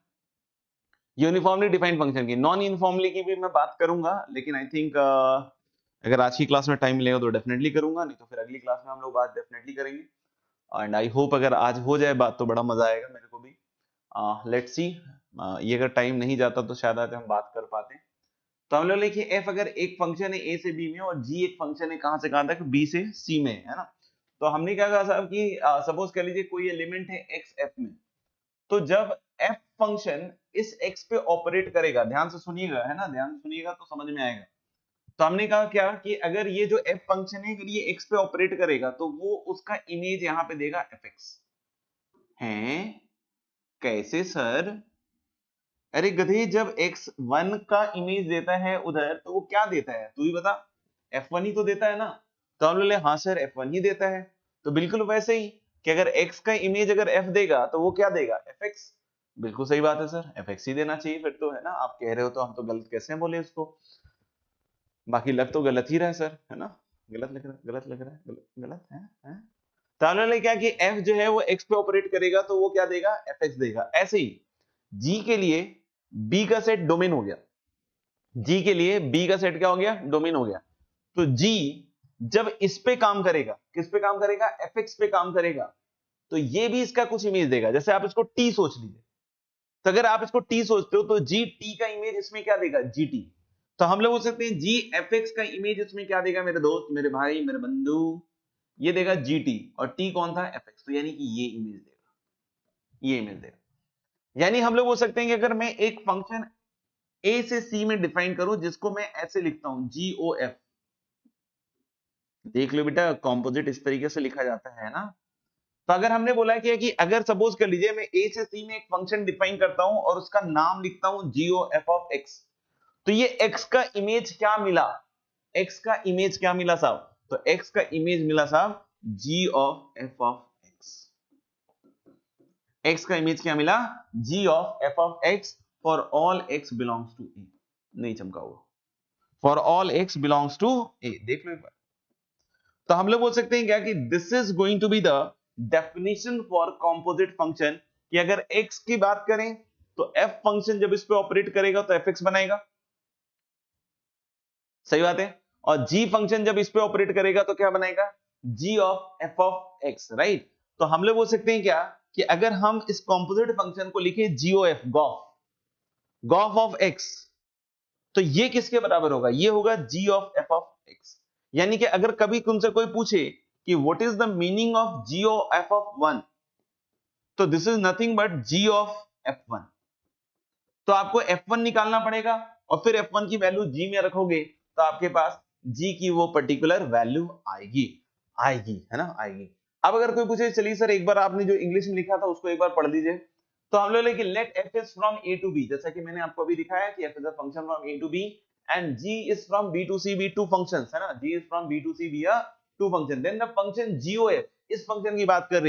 यूनिफॉर्मली डिफाइंड फंक्शन की। नॉन यूनिफॉर्मली की भी मैं बात करूंगा, लेकिन आई थिंक अगर आज की क्लास में टाइम मिलेगा तो डेफिनेटली करूंगा, नहीं तो फिर अगली क्लास में हम लोग बात डेफिनेटली करेंगे। एंड आई होप अगर आज हो जाए बात तो बड़ा मजा आएगा मेरे को भी। लेट्स सी, ये अगर टाइम नहीं जाता तो शायद आज हम बात कर पाते। तो हम लोग लिखिए f अगर एक फंक्शन है a से b में और g एक फंक्शन है कहां से कहां तक, b से c में, है ना। तो हमने क्या कहा साहब कि सपोज कर लीजिए कोई एलिमेंट है x f में, तो जब f फंक्शन इस x पे ऑपरेट करेगा, ध्यान से सुनिएगा, है ना, ध्यान से सुनिएगा तो समझ में आएगा। तो हमने कहा क्या कि अगर ये जो f फंक्शन है अगर ये x पे ऑपरेट करेगा तो वो उसका इमेज यहां पे देगा fx। हैं कैसे सर? अरे गधे, जब x1 का इमेज देता है उधर तो वो क्या देता है तू ही बता, f1 ही तो देता है ना। तो हम बोले हाँ सर f1 ही देता है। तो बिल्कुल वैसे ही कि अगर x का इमेज अगर f देगा तो वो क्या देगा, fx। बिल्कुल सही बात है सर, fx ही देना चाहिए फिर तो, है ना। आप कह रहे हो तो हम तो गलत कैसे बोले इसको, बाकी लग तो गलत ही रहा है सर, है ना। गलत लग रहा है, गलत लग रहा है, गलत गलत है। तो हमने क्या कि f जो है वो x पे ऑपरेट करेगा तो वो क्या देगा, fx देगा। ऐसे ही g के लिए b का सेट डोमेन हो गया, g के लिए b का सेट क्या हो गया, डोमेन हो गया। तो g जब इस पे काम करेगा, किस पे काम करेगा, fx पे काम करेगा, तो ये भी इसका कुछ इमेज देगा। जैसे आप इसको t सोच लीजिए, तो अगर आप इसको t सोचते हो तो g t का इमेज इसमें क्या देगा, gt। तो हम लोग बोल सकते हैं g fx का इमेज इसमें क्या देगा मेरे दोस्त, मेरे भाई, मेरे बंधु, ये देगा gt, और t कौन था, fx। तो यानी कि ये इमेज देगा, ये इमेज देगा। यानी हम लोग बोल सकते हैं कि अगर मैं एक फंक्शन a से c में डिफाइन करूं जिसको मैं ऐसे लिखता हूं GOF, देख लो बेटा कॉम्पोजिट इस तरीके से लिखा जाता है ना। तो अगर हमने बोला कि अगर सपोज कर लीजिए मैं a से c में एक फंक्शन डिफाइन करता हूं और उसका नाम लिखता हूं GOF ऑफ x, तो ये x का इमेज क्या मिला, x का इमेज क्या मिला साहब, तो x का इमेज मिला साहब GOF ऑफ x। x का इमेज क्या मिला, GOF of x for all x belongs to a। नहीं चमका हुआ, for all x belongs to a, देख लो एक बार। तो हम लोग बोल सकते हैं क्या कि this is going to be the definition for composite function, कि अगर x की बात करें तो f फंक्शन जब इस पे ऑपरेट करेगा तो fx बनाएगा, सही बात है। और g फंक्शन जब इस पे ऑपरेट करेगा तो क्या बनाएगा, g of f of x, right. तो हम लोग बोल सकते हैं क्या कि अगर हम इस कंपोजिट फंक्शन को लिखे GOF, गॉफ ऑफ x, तो ये किसके बराबर होगा, ये होगा g of f of x। यानी कि अगर कभी तुमसे कोई पूछे कि what is the meaning of g of f of 1, तो this is nothing but g of f1। तो आपको f1 निकालना पड़ेगा और फिर f1 की वैल्यू g में रखोगे तो आपके पास g की वो पर्टिकुलर वैल्यू आएगी, है ना, आएगी। अब अगर कोई पूछे चलिए सर एक बार आपने जो इंग्लिश में लिखा था उसको एक बार पढ़ लीजिए, तो हम लोग लेंगे let f is from a to b, जैसा कि मैंने आपको अभी दिखाया कि f is a function from a to b and g is from b to c, b to functions, है ना, g is from b to c, b a to function. Then the function GOF इस function की बात कर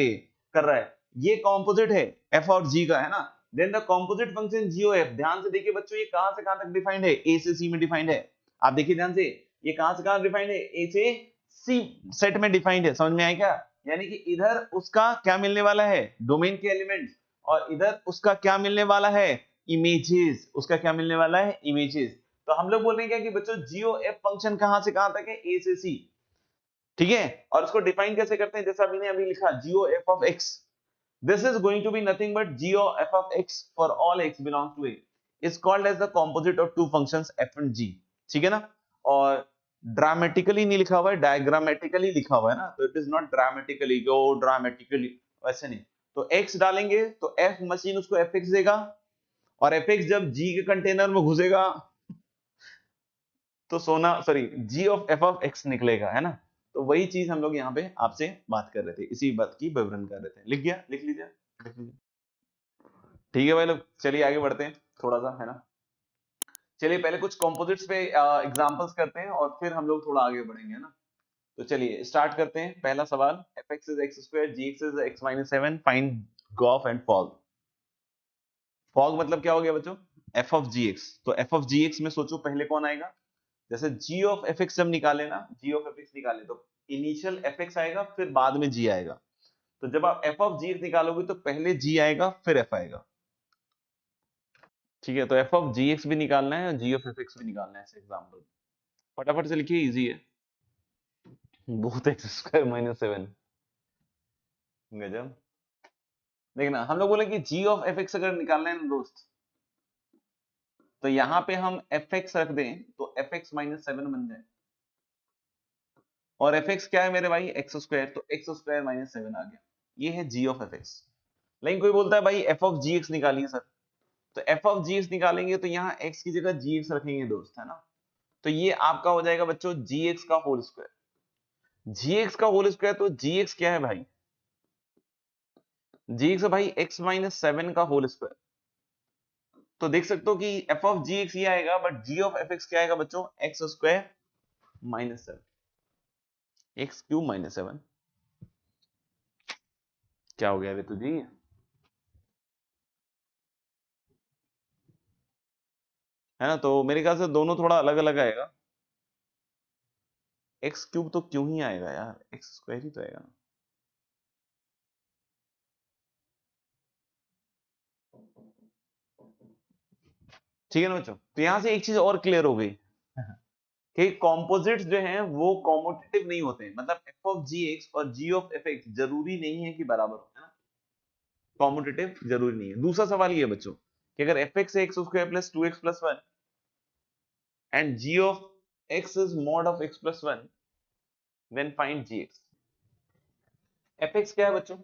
रहा है, ये composite है f और g का, है ना। Then the composite function GOF, ध्यान से देखिए बच्चों ये कहां से कहां तक डिफाइंड है, a से c में डिफाइंड है। आप देखिए ध्यान से, ये कहां से कहां डिफाइंड है, a से c सेट में डिफाइंड है, समझ में आया क्या। यानी कि इधर उसका क्या मिलने वाला है, डोमेन के एलिमेंट्स, और इधर उसका क्या मिलने वाला है, इमेजेस, उसका क्या मिलने वाला है, इमेजेस। तो हम लोग बोल रहे हैं क्या कि बच्चों GOF फंक्शन कहां से कहां तक है, a से c, ठीक है। और उसको डिफाइन कैसे करते हैं, जैसा मैंने अभी लिखा GOF of x, this is going to be nothing but g of f of x for all x belongs to a is called as the composite of two functions f and g, ठीक है ना। और dramatically नहीं लिखा हुआ है, diagrammatically लिखा हुआ है ना, तो it is not dramatically, go dramatically, वैसे नहीं। तो x डालेंगे तो f मशीन उसको fx देगा, और fx जब g के कंटेनर में घुसेगा तो सोना sorry g of f of x निकलेगा, है ना। तो वही चीज हम लोग यहाँ पे आपसे बात कर रहे थे, इसी बात की विवरण कर रहे थे। लिख गया, लिख लीजिए, लिख लीजिए। ठीक है भाई लोग, चलिए आगे बढ़ते हैं थोड़ा सा, है ना। चलिए पहले कुछ कंपोजिट्स पे एग्जांपल्स करते हैं और फिर हम लोग थोड़ा आगे बढ़ेंगे, है ना। तो चलिए स्टार्ट करते हैं। पहला सवाल, fx is x square, gx is x minus 7, find gof and fog. Fog मतलब क्या हो गया बच्चों, एफ ऑफ जी एक्स, तो एफ ऑफ जी एक्स में सोचो पहले कौन आएगा, जैसे जी ऑफ एफ एक्स जब निकाले ना, जी ऑफ एफ एक्स निकाले तो इनिशियल एफ एक्स आएगा फिर बाद में जी आएगा, तो जब आप एफ ऑफ जी एक्स निकालोगे तो पहले जी आएगा फिर एफ आएगा। ठीक है, तो एफ ऑफ जी एक्स भी निकालना है और जी ऑफ एफ एक्स भी निकालना है ऐसे एग्जाम्पल। फटाफट से लिखिए, इजी है। बोथ एक्स स्क्वायर माइनस 7, गजब। देखना हम लोग बोले कि जी ऑफ एफ एक्स अगर निकालना है ना दोस्त, तो यहां पे हम एफ एक्स रख दें तो एफ एक्स माइनस 7 बन जाए, और एफ एक्स क्या है मेरे भाई, एक्स स्क्वायर, तो एक्स स्क्वायर माइनस 7 आ गया, ये है जी ऑफ एफ एक्स। लेकिन कोई बोलता है भाई एफ ऑफ जी एक्स निकालिए सर, तो एफ ऑफ जी एक्स निकालेंगे तो यहाँ एक्स की जगह जी एक्स रखेंगे दोस्त, है ना, तो ये आपका हो जाएगा बच्चों जी एक्स का होल स्क्वायर, जी एक्स का होल स्क्वायर, तो जी एक्स क्या है भाई, जी एक्स भाई एक्स माइनस 7 का होल स्क्वायर, तो देख सकते हो कि एफ ऑफ जी एक्स ये आएगा, but g of f x क्या आएगा बच्चों, x square minus 7, x cube minus 7। क्या हो गया ऋतु जी, है ना, तो मेरे ख्याल से दोनों थोड़ा अलग अलग आएगा, एक्स क्यूब तो क्यों ही आएगा यार, एक्स स्क्वायर ही तो आएगा ना। ठीक है ना बच्चों, तो यहां से एक चीज और क्लियर हो गई कि कॉम्पोजिट्स जो हैं वो कॉम्पिटिटिव नहीं होते, मतलब एफ ऑफ जी एक्स और जी ऑफ एफ एक्स जरूरी नहीं है कि बराबर हो, है ना, कॉम्पिटिटिव जरूरी नहीं है। दूसरा सवाल ये है बच्चों कि अगर f x x square plus 2x plus 1 and g of x is mod of x plus 1, then find g x. F x क्या है बच्चों,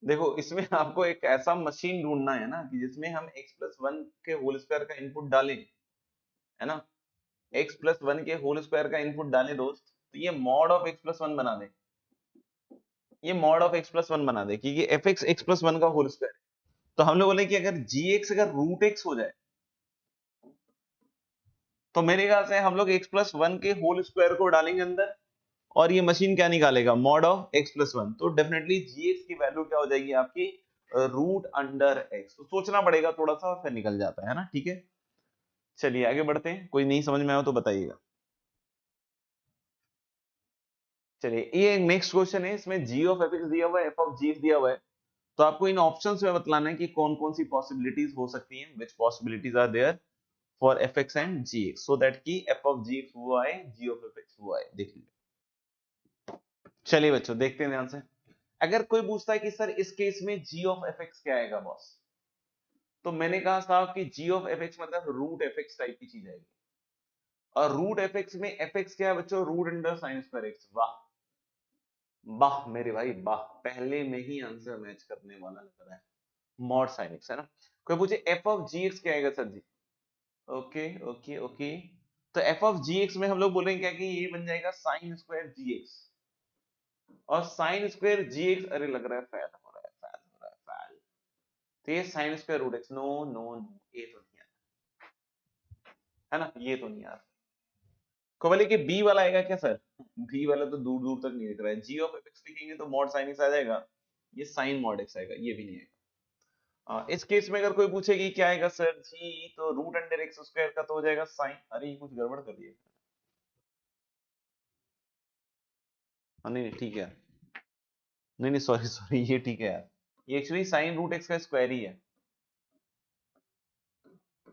देखो इसमें आपको एक ऐसा मशीन ढूंढना है ना कि जिसमें हम x प्लस 1 के होल स्क्वायर का इनपुट डालें, है ना, x प्लस 1 के होल स्क्वायर का इनपुट डालें दोस्त, तो ये मॉड ऑफ x प्लस 1 बना दे, ये मॉड ऑफ x प्लस 1 बना दे, क्योंकि एफ एक्स एक्स प्लस 1 का होल स्क्वायर है। तो हम लोग बोले कि अगर जी एक्स अगर रूट एक्स हो जाए, तो मेरे ख्याल से हम लोग x प्लस 1 के होल स्क्वायर को डालेंगे अंदर, और ये मशीन क्या निकालेगा, मॉड ऑफ x प्लस 1, तो डेफिनेटली जी एक्स की वैल्यू क्या हो जाएगी आपकी, रूट अंडर x, तो सोचना पड़ेगा थोड़ा सा, फिर निकल जाता है ना। ठीक है, चलिए आगे बढ़ते हैं, कोई नहीं समझ में आया तो बताइएगा। चलिए ये नेक्स्ट क्वेश्चन है, इसमें g ऑफ एफ एक्स दिया हुआ है, f ऑफ g दिया हुआ है, तो आपको इन ऑप्शंस में बतलाना है कि कौन कौन सी पॉसिबिलिटीज हो सकती हैं, which possibilities are there for fx and gx, so that कि f of gx वो आए, g of fx वो आए, देख लीजिए। चलिए बच्चों देखते हैं ध्यान से, अगर कोई पूछता है कि सर इस केस में g of fx क्या आएगा बॉस, तो मैंने कहा साहब कि g of fx मतलब रूट fx टाइप की चीज आएगी, और रूट fx में fx क्या है बच्चों, root under sine square x, वाह वाह मेरे भाई वाह, पहले में ही आंसर मैच करने वाला लग रहा है, मॉड साइन x, है ना। कोई पूछे f of gx क्या आएगा सर जी, ओके ओके ओके, तो f ऑफ gx में हम लोग बोलेंगे क्या कि ये बन जाएगा साइन स्क्वायर gx, और साइन स्क्वायर gx, अरे लग रहा है फैल हो रहा है, फैल हो रहा है, फैल, तो ये sine square root x, no no no, ये तो नहीं है ना, ये तो नहीं यार। को बोले कि b वाला आएगा क्या सर, b वाला तो दूर दूर तक नहीं दिख रहा है, g ऑफ x लिखेंगे तो मॉड साइन x आ जाएगा, ये साइन मॉड x आएगा, ये भी नहीं आएगा। इस केस में अगर कोई पूछे कि क्या आएगा सर जी, तो रूट अंडर एक्स स्क्वायर का तो हो जाएगा साइन, अरे ये कुछ गड़बड़ कर दिया, नहीं नहीं ठीक है, नहीं नहीं सॉरी सॉरी, ये ठीक है यार, ये एक्चुअली साइन रूट एक्स का स्क्वायर ही है,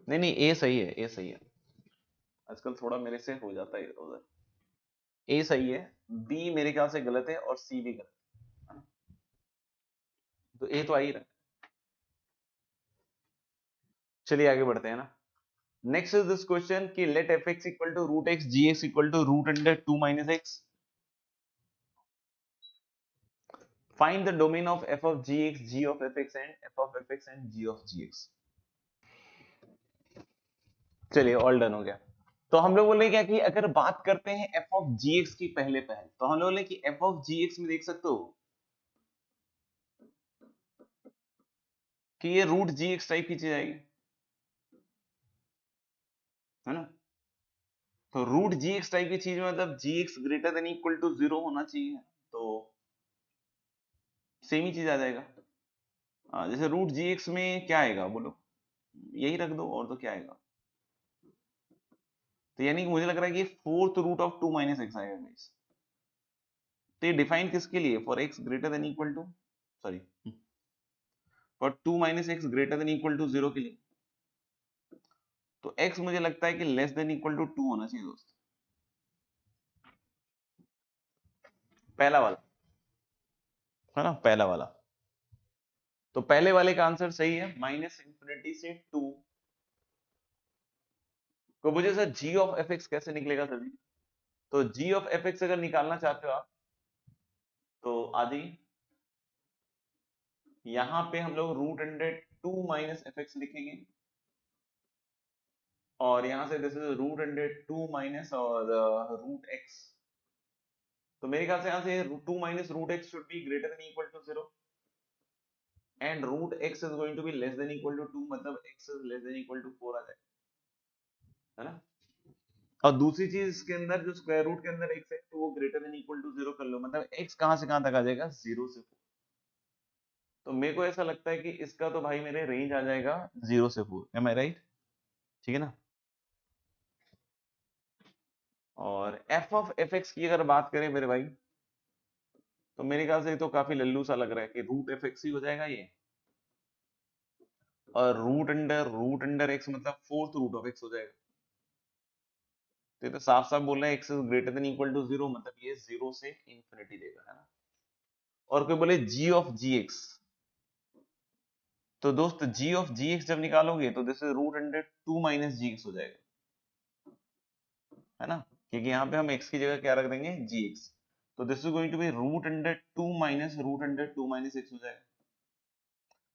नहीं नहीं ए सही है, ए सही है, आजकल थोड़ा मेरे से हो जाता है इधर उधर, ए सही है, बी मेरे ख्याल से गलत है और सी भी गलत है, तो ए तो आ ही रहा है। चलिए आगे बढ़ते हैं ना, नेक्स्ट इज दिस क्वेश्चन कि let f x equal to root x g x equal to root under 2 minus x, find the domain of f of g x, g of f x and f of f x and g of g x. चलिए all done हो गया, तो हम लोग बोले क्या कि अगर बात करते हैं एफ ऑफ जी एक्स की पहले पहल, तो हम लोग बोले कि एफ ऑफ जी एक्स में देख सकते हो कि ये रूट जी एक्स टाइप की चीज आएगी, है ना, तो रूट जी एक्स टाइप की चीज में मतलब g x greater than equal to 0 होना चाहिए, तो सेम ही चीज आ जाएगा। जैसे रूट जी एक्स में क्या आएगा बोलो, यही रख दो और तो क्या आएगा। तो यानी कि मुझे लग रहा है कि fourth root of 2 minus x आएगा गाइस। तो ये डिफाइन किसके लिए, for x greater than equal to, sorry, for 2 minus x greater than equal to 0 के लिए। तो x मुझे लगता है कि लेस देन इक्वल टू 2 होना चाहिए दोस्त, पहला वाला, है ना, पहला वाला। तो पहले वाले का आंसर सही है, माइनस इंफिनिटी से 2। तो मुझे sir g of f x कैसे निकलेगा सर जी? तो g ऑफ एफ एक्स अगर निकालना चाहते हो आप तो आ जाइए, यहां पे हम लोग root under 2 minus f x लिखेंगे, और यहां से this is root under 2 minus और रूट एक्स। तो मेरे ख्याल से यहां से 2 minus root x should be greater than equal to 0 and root x is going to be less than equal to 2, मतलब x is less than equal to 4 आ जाएगा, है ना। और दूसरी चीज इसके अंदर जो स्क्वायर रूट के अंदर x है तो वो ग्रेटर देन इक्वल टू 0 कर लो, मतलब x कहां से कहां तक आ जाएगा, 0 से 4। तो मेरे को ऐसा लगता है कि इसका तो भाई मेरे रेंज आ जाएगा 0 से 4, एम आई राइट? ठीक है ना। और f ऑफ एफ एक्स की अगर बात करें मेरे भाई, तो मेरे ख्याल से ये तो काफी लल्लू सा लग रहा है कि रूट एफ एक्स ही हो जाएगा ये, और रूट अंडर एक्स मतलब फोर्थ रूट ऑफ एक्स हो जाएगा। तो ये तो साफ साफ बोल रहे हैं x is greater than equal to 0, मतलब ये 0 से इंफिनिटी देगा, है ना। और कोई बोले g ऑफ जी एक्स, तो दोस्त g ऑफ जी एक्स जब निकालोगे तो this is root under 2 minus g x हो जाएगा, है ना, क्योंकि यहाँ पे हम x की जगह क्या रख देंगे, जी एक्स। तो this is going to be root under 2 minus root under 2 minus x हो जाएगा।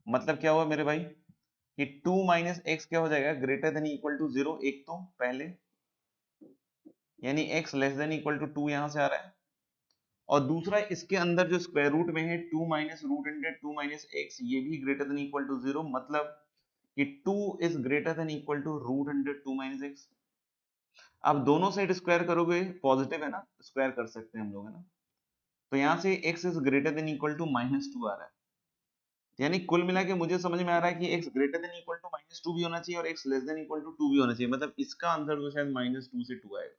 मतलब क्या हुआ मेरे भाई कि 2 माइनस एक्स क्या हो जाएगा, ग्रेटर देन इक्वल टू 0, एक तो पहले, यानी x less than equal to 2 यहां से आ रहा है, और दूसरा इसके अंदर जो स्क्वायर रूट में है 2 minus root under 2 minus x, ये भी ग्रेटर देन इक्वल टू 0, मतलब कि 2 is greater than equal to root under 2 minus x. आप दोनों साइड स्क्वायर करोगे, पॉजिटिव है ना, स्क्वायर कर सकते हैं हम लोग, है ना। तो यहाँ से x is greater than equal to -2 आ रहा है, यानी कुल मिला के मुझे समझ में आ रहा है कि x greater than equal to -2 भी होना चाहिए और x less than equal to 2 भी होना चाहिए, मतलब इसका आंसर तो शायद -2 से 2 आएगा।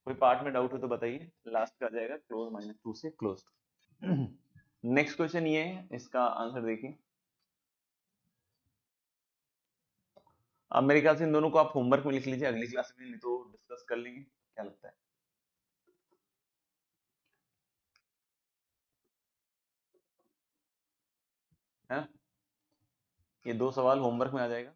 कोई पार्ट में डाउट हो तो बताइए, लास्ट का आ जाएगा क्लोज, -2 से क्लोज। नेक्स्ट क्वेश्चन ये है, इसका आंसर देखिए। अब मेरे ख्याल से इन दोनों को आप होमवर्क में लिख लीजिए, अगली क्लास में नहीं तो डिस्कस कर लेंगे, क्या लगता है ना? ये दो सवाल होमवर्क में आ जाएगा।